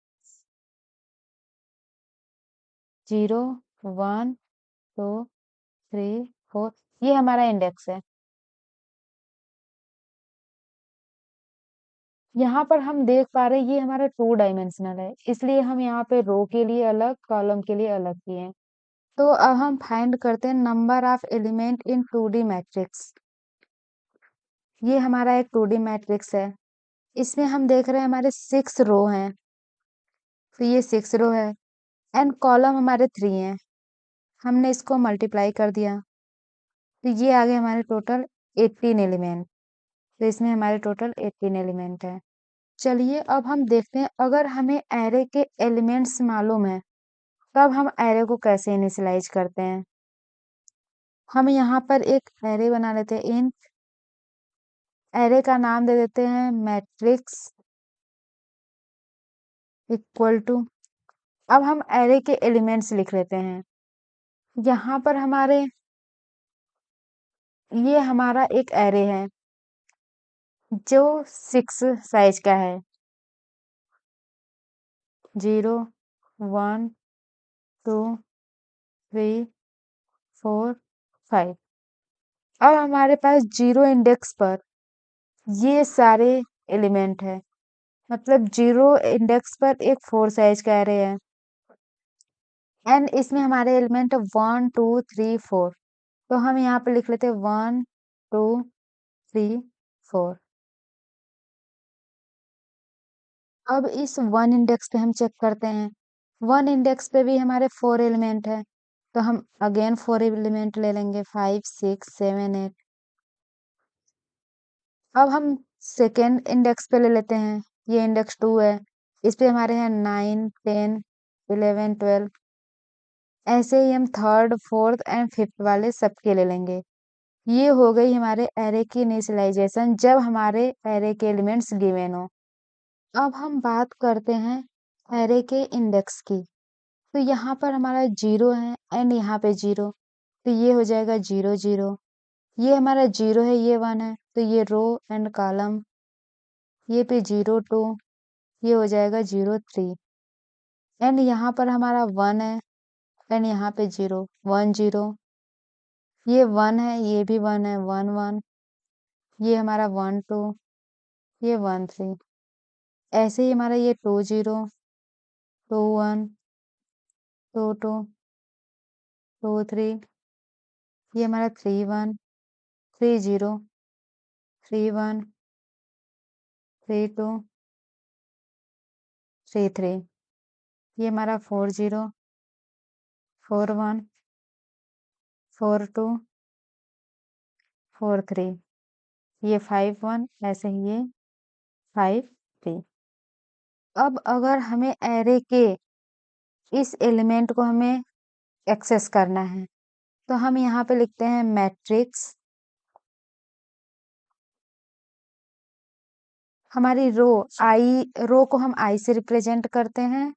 0 1 2 3 4 ये हमारा इंडेक्स है। यहाँ पर हम देख पा रहे हैं ये हमारा 2 डायमेंशनल है, इसलिए हम यहाँ पे रो के लिए अलग कॉलम के लिए अलग किए हैं। तो अब हम फाइंड करते हैं number of element in 2D matrix. ये हमारा एक 2D मैट्रिक्स है। इसमें हम देख रहे हैं हमारे 6 रो हैं। तो ये 6 रो है एंड कॉलम हमारे 3 हैं। हमने इसको मल्टीप्लाई कर दिया तो ये आ गए हमारे टोटल 18 एलिमेंट। तो इसमें हमारे टोटल 18 एलिमेंट है। चलिए अब हम देखते हैं अगर हमें एरे के एलिमेंट्स मालूम है तब हम एरे को कैसे इनिशियलाइज करते हैं। हम यहाँ पर एक एरे बना लेते हैं इंट। एरे का नाम दे देते हैं मैट्रिक्स इक्वल टू। अब हम एरे के एलिमेंट्स लिख लेते हैं। यहाँ पर हमारे ये हमारा एक एरे है जो 6 साइज का है। 0 1 2 3 4 5। अब हमारे पास जीरो इंडेक्स पर ये सारे एलिमेंट है। मतलब जीरो इंडेक्स पर एक 4 साइज का एरे है एंड इसमें हमारे एलिमेंट 1 2 3 4। तो हम यहाँ पे लिख लेते हैं 1 2 3 4। अब इस 1 इंडेक्स पे हम चेक करते हैं। 1 इंडेक्स पे भी हमारे 4 एलिमेंट है। तो हम अगेन 4 एलिमेंट ले लेंगे 5 6 7 8। अब हम सेकेंड इंडेक्स पे ले लेते हैं, ये इंडेक्स 2 है, इस पे हमारे हैं 9, 10, 11, 12। ऐसे ही हम थर्ड, फोर्थ एंड फिफ्थ वाले सबके ले लेंगे। ये हो गई हमारे एरे की इनिशियलाइजेशन जब हमारे एरे के एलिमेंट्स गिवन हो। अब हम बात करते हैं एरे के इंडेक्स की। तो यहाँ पर हमारा 0 है एंड यहाँ पे 0, तो ये हो जाएगा 0 0। ये हमारा 0 है, ये 1 है, तो ये रो एंड कॉलम। ये पे 0 2, ये हो जाएगा 0 3। एंड यहाँ पर हमारा 1 है एंड यहाँ पे 0 1 0। ये 1 है, ये भी 1 है, 1 1। ये हमारा 1 2, ये 1 3। ऐसे ही हमारा ये 2 0, 2 1, 2 2, 2 3। ये हमारा 3 1, 3 0, 3 1, 3 2, 3 3। ये हमारा 4 0, 4 1, 4 2, 4 3। ये 5 1, ऐसे ही ये 5 3। अब अगर हमें एरे के इस एलिमेंट को हमें एक्सेस करना है, तो हम यहाँ पे लिखते हैं मैट्रिक्स। हमारी रो को हम आई से रिप्रेजेंट करते हैं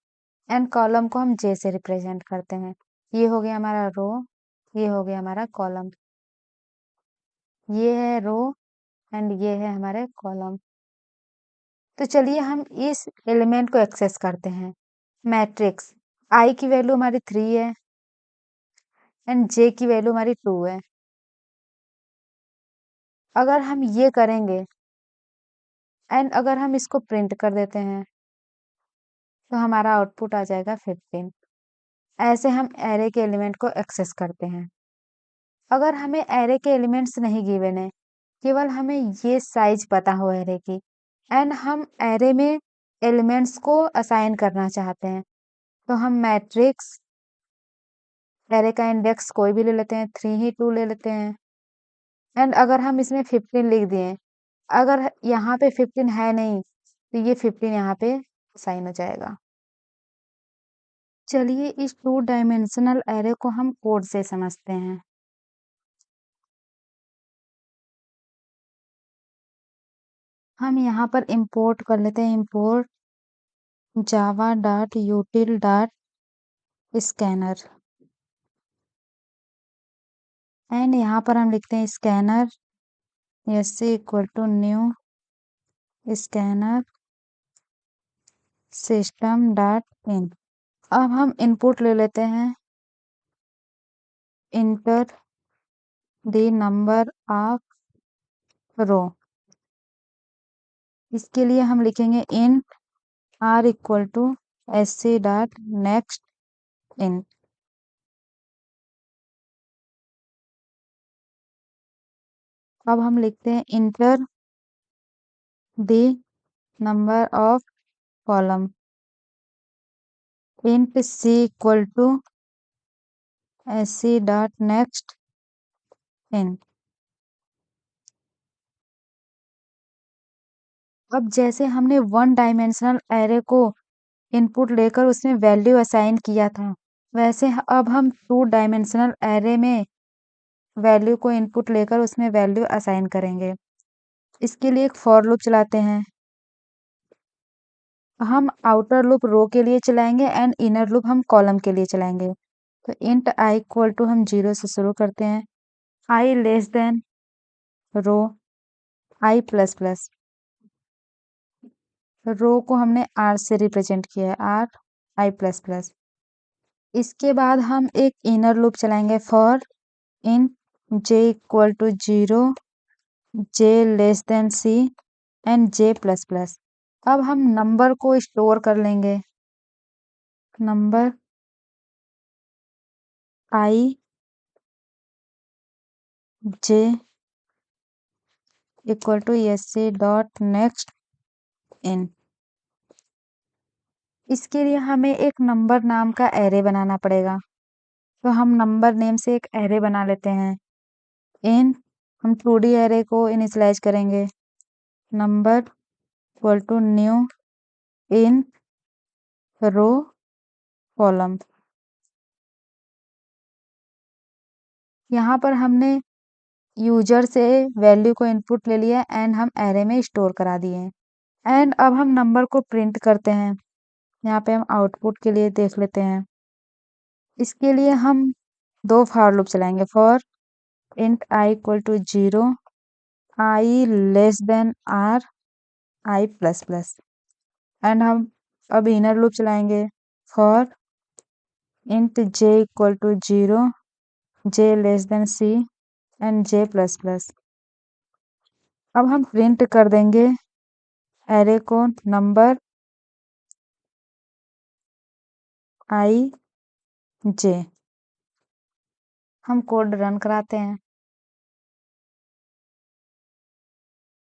एंड कॉलम को हम जे से रिप्रेजेंट करते हैं। ये हो गया हमारा रो, ये हो गया हमारा कॉलम। ये है रो एंड ये है हमारे कॉलम। तो चलिए हम इस एलिमेंट को एक्सेस करते हैं। मैट्रिक्स आई की वैल्यू हमारी 3 है एंड जे की वैल्यू हमारी 2 है। अगर हम ये करेंगे एंड अगर हम इसको प्रिंट कर देते हैं, तो हमारा आउटपुट आ जाएगा 15। ऐसे हम एरे के एलिमेंट को एक्सेस करते हैं। अगर हमें एरे के एलिमेंट्स नहीं गिवन है, केवल हमें ये साइज पता हो एरे की एंड हम एरे में एलिमेंट्स को असाइन करना चाहते हैं, तो हम मैट्रिक्स एरे का इंडेक्स कोई भी ले लेते हैं, 3 ही 2 ले लेते हैं। एंड अगर हम इसमें 15 लिख दिए, अगर यहाँ पे 15 है नहीं, तो ये 15 यहाँ पे असाइन हो जाएगा। चलिए इस 2 डायमेंशनल एरे को हम कोड से समझते हैं। हम यहाँ पर इंपोर्ट कर लेते हैं, इंपोर्ट java.util.scanner एंड यहाँ पर हम लिखते हैं scanner s equal to new scanner system dot in. अब हम इनपुट ले लेते हैं, enter the number of row. इसके लिए हम लिखेंगे int r equal to sc dot next in. अब हम लिखते हैं enter the number of column, int c equal to sc dot next in. अब जैसे हमने 1 डायमेंशनल एरे को इनपुट लेकर उसमें वैल्यू असाइन किया था, वैसे अब हम 2 डायमेंशनल एरे में वैल्यू को इनपुट लेकर उसमें वैल्यू असाइन करेंगे। इसके लिए एक फॉर लूप चलाते हैं। हम आउटर लूप रो के लिए चलाएंगे एंड इनर लूप हम कॉलम के लिए चलाएंगे। तो इंट आई इक्वल टू हम 0 से शुरू करते हैं, आई लेस देन रो आई प्लस प्लस। रो को हमने आर से रिप्रेजेंट किया है, आर आई प्लस प्लस। इसके बाद हम एक इनर लूप चलाएंगे, for in j equal to 0, j less than c and j plus plus. अब हम नंबर को स्टोर कर लेंगे, number i j equal to sc dot next in. इसके लिए हमें एक नंबर नाम का एरे बनाना पड़ेगा, तो हम नंबर नेम से एक एरे बना लेते हैं। इन हम 2D एरे को इनिशियलाइज करेंगे, number equal to new in row column. यहाँ पर हमने यूजर से वैल्यू को इनपुट ले लिया एंड हम एरे में स्टोर करा दिए हैं। एंड अब हम नंबर को प्रिंट करते हैं। यहाँ पे हम आउटपुट के लिए देख लेते हैं। इसके लिए हम 2 फॉर लूप चलाएंगे। For int I equal to 0, I less than r, i plus plus. And हम अब इनर लूप चलाएंगे। For int j equal to 0, j less than c and j plus plus. अब हम प्रिंट कर देंगे एरे को नंबर आई जे। हम कोड रन कराते हैं।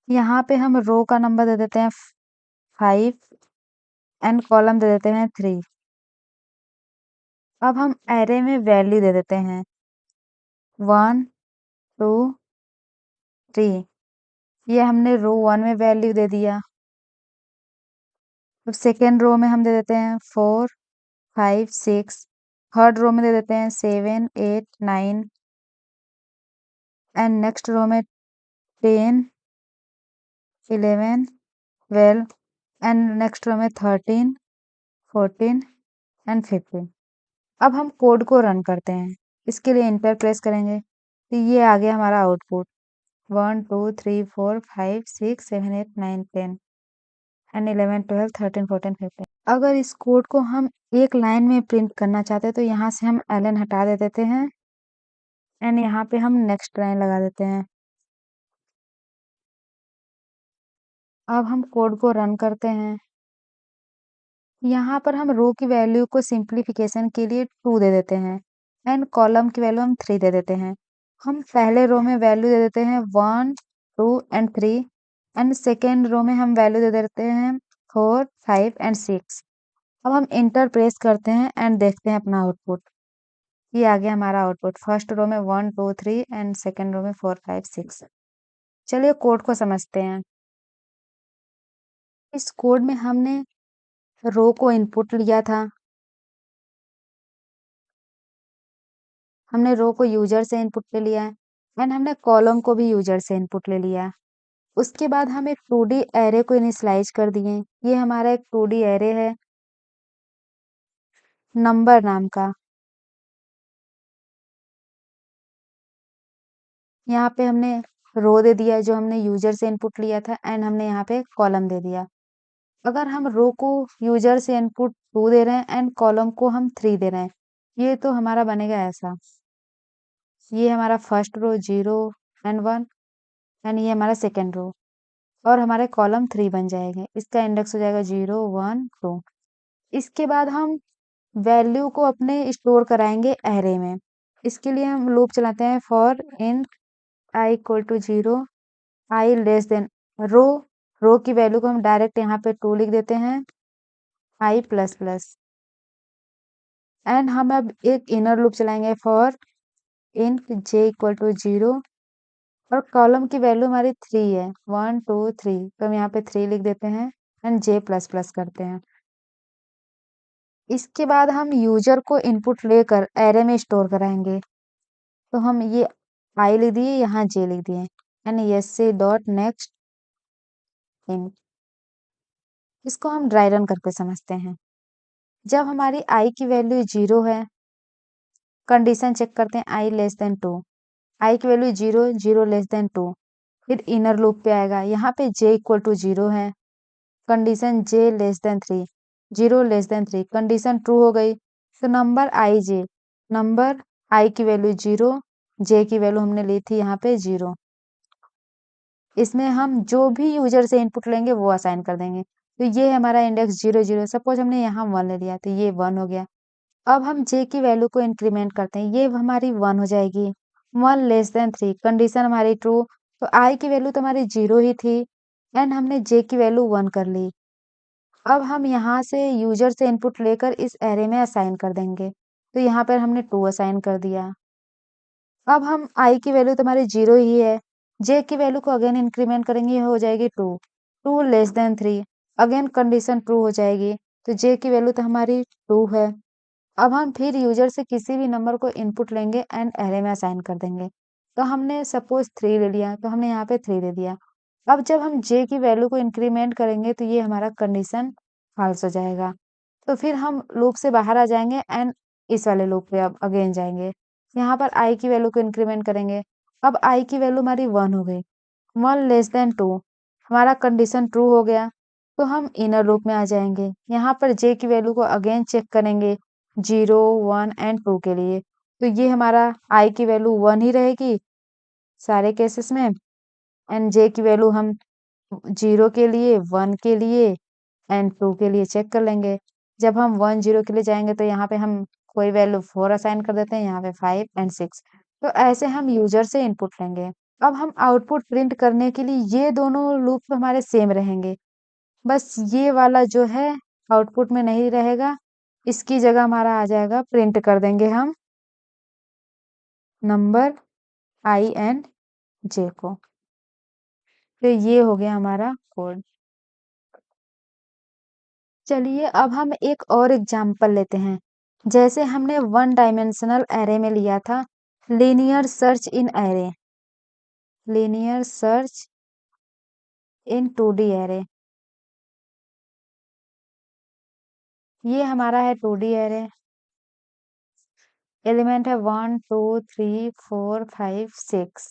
यहाँ पे हम रो का नंबर दे देते हैं 5 एंड कॉलम दे देते हैं 3। अब हम एरे में वैल्यू दे देते हैं 1 2 3। ये हमने रो 1 में वैल्यू दे दिया। अब सेकेंड रो में हम दे देते हैं 4 5 6। थर्ड रो में दे देते हैं 7 8 9 एंड नेक्स्ट रो में 10 11 12 एंड नेक्स्ट रो में 13 14 एंड 15। अब हम कोड को रन करते हैं। इसके लिए इंटर प्रेस करेंगे तो ये आ गया हमारा आउटपुट 1 2 3 4 5 6 7 8 9 10 एंड 11 12 13 14 15। अगर इस कोड को हम एक लाइन में प्रिंट करना चाहते हैं तो यहाँ से हम एलन हटा दे देते हैं एंड यहाँ पे हम नेक्स्ट लाइन लगा देते हैं। अब हम कोड को रन करते हैं। यहाँ पर हम रो की वैल्यू को सिंप्लीफिकेशन के लिए 2 दे देते हैं एंड कॉलम की वैल्यू हम 3 दे देते हैं। हम पहले रो में वैल्यू दे देते हैं 1 2 एंड 3 एंड सेकेंड रो में हम वैल्यू दे देते हैं 4 5 एंड 6। अब हम इंटर प्रेस करते हैं एंड देखते हैं अपना आउटपुट। ये आ गया हमारा आउटपुट। फर्स्ट रो में 1 2 3 एंड सेकेंड रो में 4 5 6। चलिए कोड को समझते हैं। इस कोड में हमने रो को इनपुट लिया था। हमने रो को यूजर से इनपुट ले लिया है एंड हमने कॉलम को भी यूजर से इनपुट ले लिया। उसके बाद हम एक 2D एरे को इनिशियलाइज कर दिए। ये हमारा एक 2D एरे है नंबर नाम का। यहाँ पे हमने रो दे दिया जो हमने यूजर से इनपुट लिया था एंड हमने यहाँ पे कॉलम दे दिया। अगर हम रो को यूजर से इनपुट 2 दे रहे हैं एंड कॉलम को हम 3 दे रहे हैं, ये तो हमारा बनेगा ऐसा। ये हमारा फर्स्ट रो 0 एंड 1 एंड ये हमारा सेकेंड रो और हमारे कॉलम 3 बन जाएंगे। इसका इंडेक्स हो जाएगा 0 1 2। इसके बाद हम वैल्यू को अपने स्टोर कराएंगे एरे में। इसके लिए हम लूप चलाते हैं for in i equal to 0, I less than row. Row की वैल्यू को हम डायरेक्ट यहाँ पे 2 लिख देते हैं, आई प्लस प्लस। एंड हम अब एक इनर लूप चलाएंगे for int j equal to 0 और कॉलम की वैल्यू हमारी 3 है 1 2 3, तो हम यहाँ पे 3 लिख देते हैं एंड जे प्लस प्लस करते हैं। इसके बाद हम यूजर को इनपुट लेकर एरे में स्टोर कराएंगे। तो हम ये आई लिख दिए, यहाँ जे लिख दिए एंड यस से डॉट नेक्स्ट इंट। इसको हम ड्राई रन करके समझते हैं। जब हमारी आई की वैल्यू 0 है, कंडीशन चेक करते हैं आई लेस देन 2। आई की वैल्यू 0 0 लेस देन 2, फिर इनर लूप पे आएगा। यहाँ पे j इक्वल टू 0 है, condition j less than 3, 0 less than 3, condition true हो गई तो नंबर आई जे। नंबर आई की वैल्यू 0, j की वैल्यू हमने ली थी यहाँ पे 0। इसमें हम जो भी यूजर से इनपुट लेंगे वो असाइन कर देंगे। तो ये हमारा इंडेक्स 0 0। सपोज हमने यहाँ 1 ले लिया तो ये 1 हो गया। अब हम j की वैल्यू को इंक्रीमेंट करते हैं, ये हमारी 1 हो जाएगी। 1 लेस देन 3, कंडीशन हमारी ट्रू, तो i की वैल्यू तो हमारी 0 ही थी एंड हमने j की वैल्यू 1 कर ली। अब हम यहाँ से यूजर से इनपुट लेकर इस एरे में असाइन कर देंगे। तो यहाँ पर हमने 2 असाइन कर दिया। अब हम i की वैल्यू तो हमारी 0 ही है, जे की वैल्यू को अगेन इंक्रीमेंट करेंगे, ये हो जाएगी 2, 2 less than 3, again condition true हो जाएगी, तो जे की वैल्यू तो हमारी 2 है। अब हम फिर यूजर से किसी भी नंबर को इनपुट लेंगे एंड एरे में असाइन कर देंगे। तो हमने सपोज 3 ले लिया, तो हमने यहाँ पे 3 दे दिया। अब जब हम जे की वैल्यू को इंक्रीमेंट करेंगे तो ये हमारा कंडीशन फॉल्स हो जाएगा। तो फिर हम लूप से बाहर आ जाएंगे एंड इस वाले लूप पे अब अगेन जाएंगे। यहाँ पर आई की वैल्यू को इंक्रीमेंट करेंगे। अब आई की वैल्यू हमारी 1 हो गई, 1 लेस देन 2, हमारा कंडीशन ट्रू हो गया। तो हम इनर लूप में आ जाएंगे। यहाँ पर जे की वैल्यू को अगेन चेक करेंगे 0, 1 एंड 2 के लिए। तो ये हमारा आई की वैल्यू 1 ही रहेगी सारे केसेस में, एंड जे की वैल्यू हम 0 के लिए, 1 के लिए एंड 2 के लिए चेक कर लेंगे। जब हम 1, 0 के लिए जाएंगे तो यहाँ पे हम कोई वैल्यू 4 असाइन कर देते हैं, यहाँ पे 5 एंड 6। तो ऐसे हम यूजर से इनपुट लेंगे। अब हम आउटपुट प्रिंट करने के लिए ये दोनों लूप तो हमारे सेम रहेंगे, बस ये वाला जो है आउटपुट में नहीं रहेगा, इसकी जगह हमारा आ जाएगा, प्रिंट कर देंगे हम नंबर आई एंड जे को। तो ये हो गया हमारा कोड। चलिए अब हम एक और एग्जाम्पल लेते हैं। जैसे हमने वन डायमेंशनल एरे में लिया था linear search in array, linear search in 2D array. ये हमारा है 2D एरे, एलिमेंट है 1 2 3 4 5 6,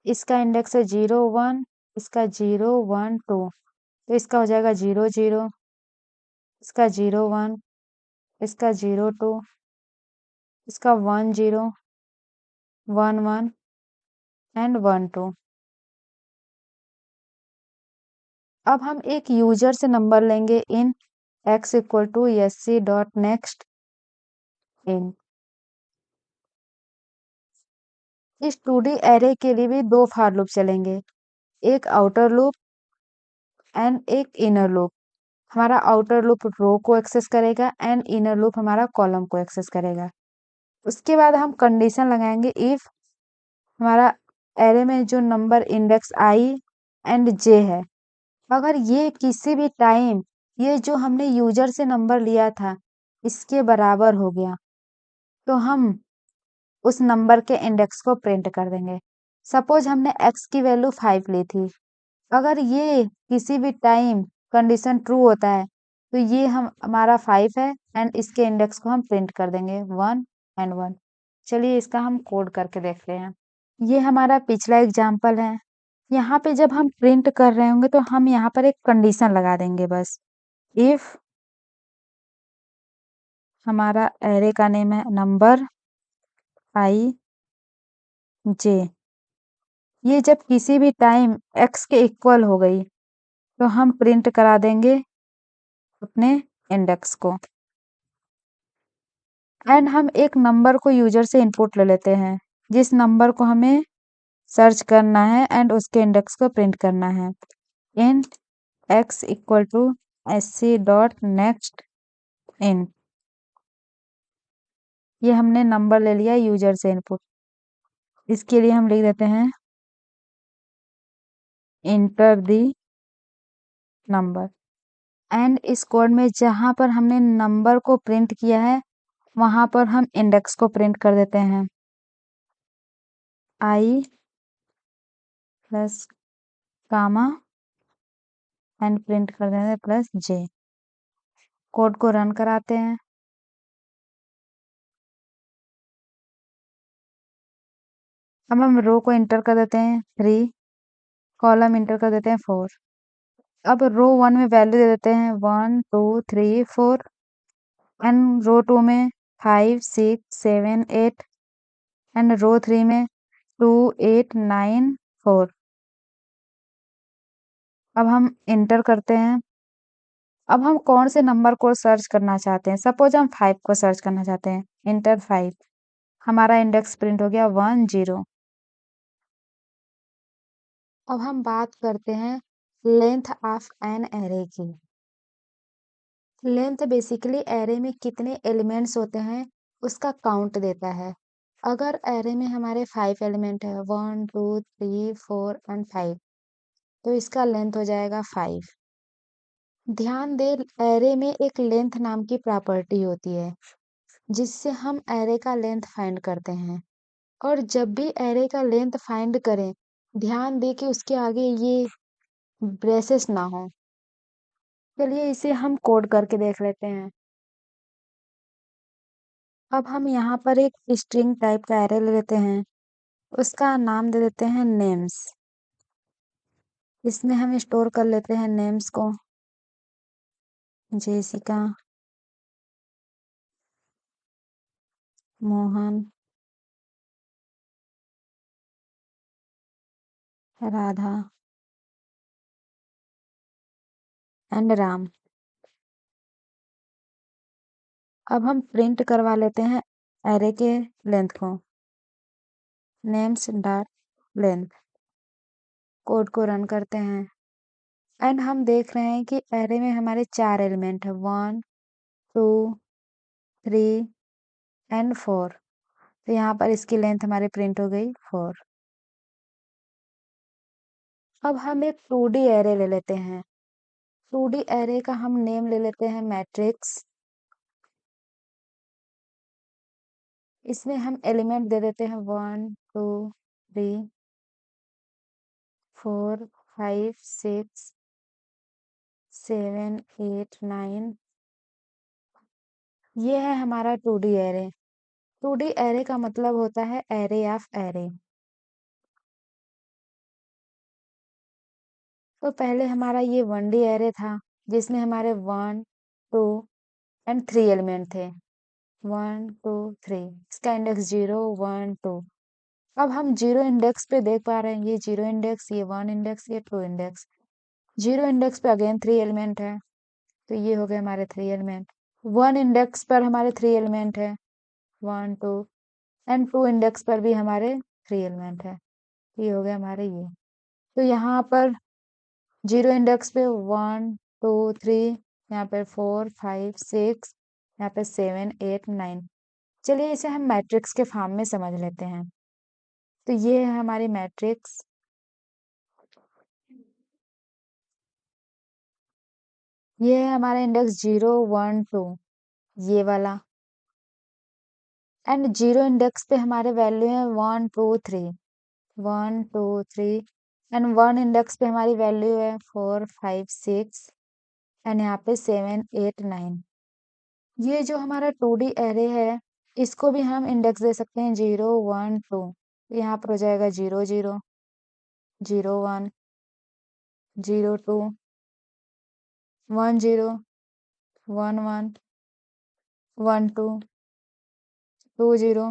इसका इंडेक्स है 0 1, इसका 0 1 2, तो इसका हो जाएगा 0 0, इसका 0 1, इसका 0 2, इसका 1 0 1 1 एंड 1 2। अब हम एक यूजर से नंबर लेंगे in x equal to sc dot next in. इस 2D एरे के लिए भी दो फॉर लूप चलेंगे, एक आउटर लूप एंड एक इनर लूप। हमारा आउटर लूप रो को एक्सेस करेगा एंड इनर लूप हमारा कॉलम को एक्सेस करेगा। उसके बाद हम कंडीशन लगाएंगे इफ हमारा एरे में जो नंबर इंडेक्स आई एंड जे है, अगर ये किसी भी टाइम ये जो हमने यूजर से नंबर लिया था इसके बराबर हो गया, तो हम उस नंबर के इंडेक्स को प्रिंट कर देंगे। सपोज हमने x की वैल्यू 5 ली थी, अगर ये किसी भी टाइम कंडीशन ट्रू होता है तो ये हम हमारा 5 है एंड इसके इंडेक्स को हम प्रिंट कर देंगे 1 एंड 1। चलिए इसका हम कोड करके देखते हैं। ये हमारा पिछला एग्जाम्पल है। यहाँ पे जब हम प्रिंट कर रहे होंगे तो हम यहाँ पर एक कंडीशन लगा देंगे बस, इफ हमारा एरे का नेम है नंबर आई जे, ये जब किसी भी टाइम x के इक्वल हो गई तो हम प्रिंट करा देंगे अपने इंडेक्स को। एंड हम एक नंबर को यूजर से इनपुट ले लेते हैं जिस नंबर को हमें सर्च करना है एंड उसके इंडेक्स को प्रिंट करना है। In x equal to sc dot next in, ये हमने नंबर ले लिया यूजर से इनपुट। इसके लिए हम लिख देते हैं इंटर दी नंबर। एंड इस कोड में जहां पर हमने नंबर को प्रिंट किया है वहां पर हम इंडेक्स को प्रिंट कर देते हैं, आई प्लस कामा एंड प्रिंट कर देते हैं प्लस जे। कोड को रन कराते हैं। अब हम रो को इंटर कर देते हैं 3, कॉलम इंटर कर देते हैं 4। अब रो 1 में वैल्यू दे देते हैं 1 2 3 4 एंड रो 2 में 5 6 7 8 एंड रो 3 में 2 8 9 4। अब हम इंटर करते हैं। अब हम कौन से नंबर को सर्च करना चाहते हैं, सपोज हम 5 को सर्च करना चाहते हैं, इंटर 5, हमारा इंडेक्स प्रिंट हो गया 1 0। अब हम बात करते हैं लेंथ ऑफ एन एरे की। लेंथ बेसिकली एरे में कितने एलिमेंट्स होते हैं उसका काउंट देता है। अगर एरे में हमारे 5 एलिमेंट है 1 2 3 4 एंड 5, तो इसका लेंथ हो जाएगा 5। ध्यान दे, एरे में एक लेंथ नाम की प्रॉपर्टी होती है जिससे हम एरे का लेंथ फाइंड करते हैं। और जब भी एरे का लेंथ फाइंड करें, ध्यान दे कि उसके आगे ये ब्रेसेस ना हो। चलिए इसे हम कोड करके देख लेते हैं। अब हम यहाँ पर एक स्ट्रिंग टाइप का एरे ले लेते हैं, उसका नाम दे देते हैं नेम्स। इसमें हम स्टोर कर लेते हैं नेम्स को, जेसिका, मोहन, राधा एंड राम। अब हम प्रिंट करवा लेते हैं एरे के लेंथ को, नेम्स डॉट लेंथ। कोड को रन करते हैं एंड हम देख रहे हैं कि एरे में हमारे 4 एलिमेंट है 1 2 3 एंड 4। तो यहाँ पर इसकी लेंथ हमारी प्रिंट हो गई 4। अब हम एक 2D एरे ले लेते हैं। 2D एरे का हम नेम ले लेते हैं मैट्रिक्स। इसमें हम एलिमेंट दे देते हैं 1 2 3 4 5 6 7 8 9। ये है हमारा 2D एरे। 2D एरे का मतलब होता है एरे ऑफ एरे। तो पहले हमारा ये 1D एरे था जिसमें हमारे 1 2 एंड 3 एलिमेंट थे 1 2 3। इसका इंडेक्स 0 1 2। अब हम 0 इंडेक्स पे देख पा रहे हैं, ये 0 इंडेक्स, ये 1 इंडेक्स, ये 2 इंडेक्स। 0 इंडेक्स पे अगेन 3 एलिमेंट है, तो ये हो गए हमारे 3 एलिमेंट। 1 इंडेक्स पर हमारे 3 एलिमेंट है 1 2 एंड 2 इंडेक्स पर भी हमारे 3 एलिमेंट है, ये हो गए हमारे ये। तो यहाँ पर 0 इंडेक्स पे 1 2 3, यहाँ पे 4 5 6, यहाँ पे 7 8 9। चलिए इसे हम मैट्रिक्स के फॉर्म में समझ लेते हैं। तो ये है हमारी मैट्रिक्स। ये है हमारा इंडेक्स 0 1 2, ये वाला। एंड 0 इंडेक्स पे हमारे वैल्यू है 1 2 3 1 2 3। एंड 1 इंडेक्स पे हमारी वैल्यू है 4 5 6 एंड यहाँ पे 7 8 9। ये जो हमारा 2D एरे है, इसको भी हम इंडेक्स दे सकते हैं 0 1 2। यहाँ पर हो जाएगा 0 0 0 1 0 2 1 0 1 1 1 2 2 0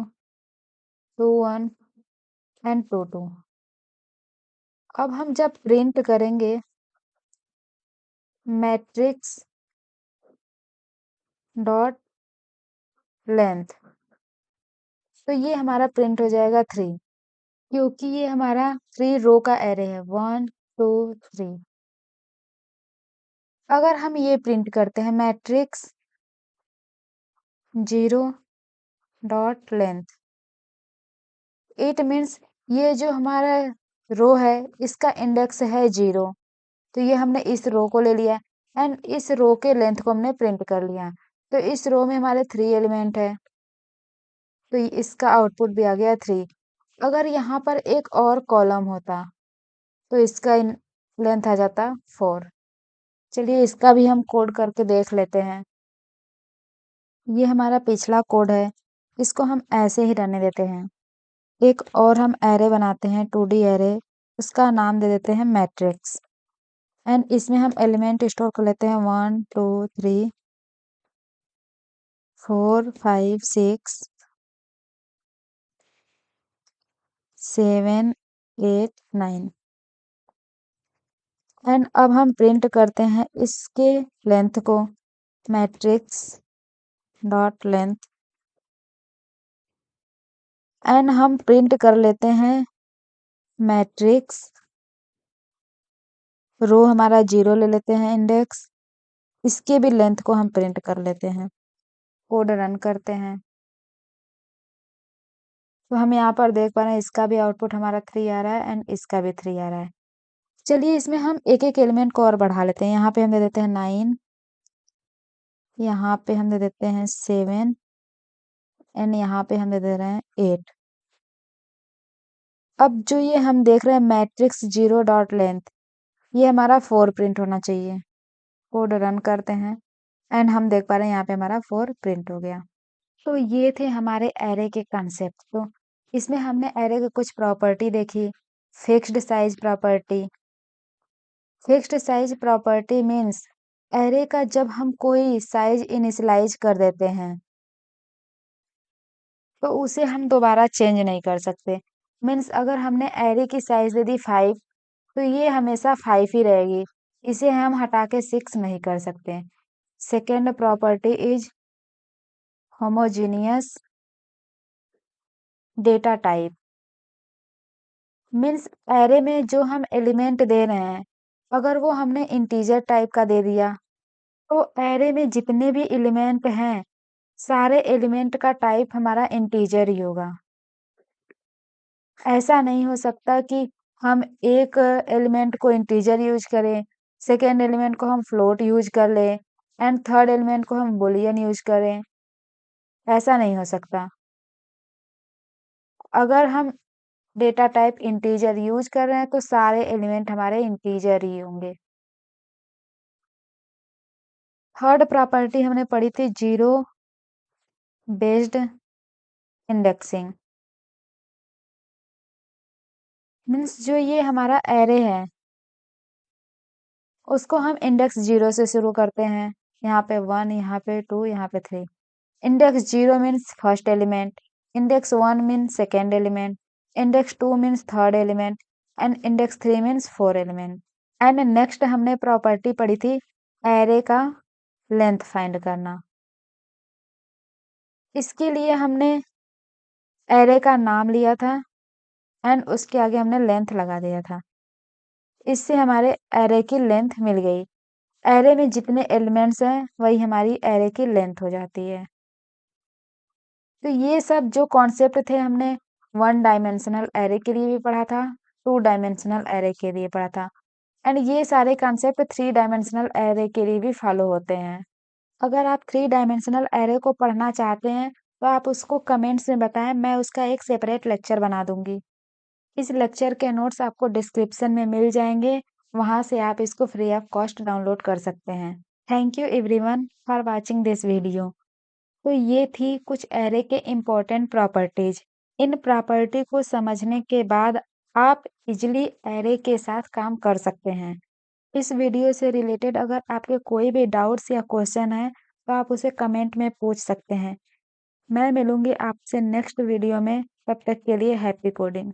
2 1 एंड 2 2। अब हम जब प्रिंट करेंगे मैट्रिक्स डॉट लेंथ, तो ये हमारा प्रिंट हो जाएगा 3, क्योंकि ये हमारा 3 रो का एरे है 1 2 3। अगर हम ये प्रिंट करते हैं matrix 0 dot length, it means ये जो हमारा रो है इसका इंडेक्स है 0, तो ये हमने इस रो को ले लिया एंड इस रो के लेंथ को हमने प्रिंट कर लिया। तो इस रो में हमारे 3 एलिमेंट है, तो इसका आउटपुट भी आ गया 3। अगर यहाँ पर एक और कॉलम होता तो इसका लेंथ आ जाता 4। चलिए इसका भी हम कोड करके देख लेते हैं। ये हमारा पिछला कोड है, इसको हम ऐसे ही रहने देते हैं। एक और हम एरे बनाते हैं 2D एरे, उसका नाम दे देते हैं मैट्रिक्स। एंड इसमें हम एलिमेंट स्टोर कर लेते हैं 1 2 3 4 5 6 7 8 9। एंड अब हम प्रिंट करते हैं इसके लेंथ को, मैट्रिक्स डॉट लेंथ। एंड हम प्रिंट कर लेते हैं मैट्रिक्स, रो हमारा 0 ले लेते हैं इंडेक्स, इसके भी लेंथ को हम प्रिंट कर लेते हैं। कोड रन करते हैं तो हम यहाँ पर देख पा रहे हैं इसका भी आउटपुट हमारा 3 आ रहा है एंड इसका भी 3 आ रहा है। चलिए इसमें हम एक-एक एलिमेंट को और बढ़ा लेते हैं। यहाँ पे हम दे देते हैं 9, यहाँ पे हम दे देते हैं 7 एंड यहाँ पे हम दे दे रहे हैं 8। अब जो ये हम देख रहे हैं मैट्रिक्स 0 डॉट लेंथ, ये हमारा 4 प्रिंट होना चाहिए। कोड रन करते हैं एंड हम देख पा रहे हैं यहाँ पे हमारा 4 प्रिंट हो गया। तो ये थे हमारे एरे के कंसेप्ट। तो इसमें हमने एरे के कुछ प्रॉपर्टी देखी। Fixed size property. Fixed size property means array का जब हम कोई साइज इनिशियलाइज कर देते हैं तो उसे हम दोबारा चेंज नहीं कर सकते। मीन्स अगर हमने एरे की साइज दे दी 5 तो ये हमेशा 5 ही रहेगी। इसे हम हटा के 6 नहीं कर सकते। Second property is homogeneous data type. Means array में जो हम एलिमेंट दे रहे हैं अगर वो हमने इंटीजर टाइप का दे दिया तो एरे में जितने भी एलिमेंट हैं सारे एलिमेंट का टाइप हमारा इंटीजर ही होगा। ऐसा नहीं हो सकता कि हम एक एलिमेंट को इंटीजर यूज करें, सेकेंड एलिमेंट को हम फ्लोट यूज कर लें एंड थर्ड एलिमेंट को हम बूलियन यूज करें। ऐसा नहीं हो सकता। अगर हम डेटा टाइप इंटीजर यूज कर रहे हैं तो सारे एलिमेंट हमारे इंटीजर ही होंगे। थर्ड प्रॉपर्टी हमने पढ़ी थी जीरो बेस्ड इंडेक्सिंग। मीन्स जो ये हमारा एरे है उसको हम इंडेक्स 0 से शुरू करते हैं। यहाँ पे 1, यहाँ पे 2, यहाँ पे 3। Index 0 means first element, index 1 means second element, index 2 means third element and index 3 means four element. And next हमने प्रॉपर्टी पढ़ी थी एरे का लेंथ फाइंड करना। इसके लिए हमने एरे का नाम लिया था एंड उसके आगे हमने लेंथ लगा दिया था। इससे हमारे एरे की लेंथ मिल गई। एरे में जितने एलिमेंट्स हैं वही हमारी एरे की लेंथ हो जाती है। तो ये सब जो कॉन्सेप्ट थे हमने 1 डायमेंशनल एरे के लिए भी पढ़ा था, 2 डायमेंशनल एरे के लिए पढ़ा था एंड ये सारे कॉन्सेप्ट 3 डायमेंशनल एरे के लिए भी फॉलो होते हैं। अगर आप 3 डायमेंशनल एरे को पढ़ना चाहते हैं तो आप उसको कमेंट्स में बताएं, मैं उसका एक सेपरेट लेक्चर बना दूंगी। इस लेक्चर के नोट्स आपको डिस्क्रिप्शन में मिल जाएंगे, वहां से आप इसको फ्री ऑफ कॉस्ट डाउनलोड कर सकते हैं। Thank you everyone for watching this video. तो ये थी कुछ एरे के इम्पोर्टेंट प्रॉपर्टीज। इन प्रॉपर्टी को समझने के बाद आप इजिली एरे के साथ काम कर सकते हैं। इस वीडियो से रिलेटेड अगर आपके कोई भी डाउट्स या क्वेश्चन है तो आप उसे कमेंट में पूछ सकते हैं। मैं मिलूंगी आपसे नेक्स्ट वीडियो में, तब तक के लिए हैप्पी कोडिंग।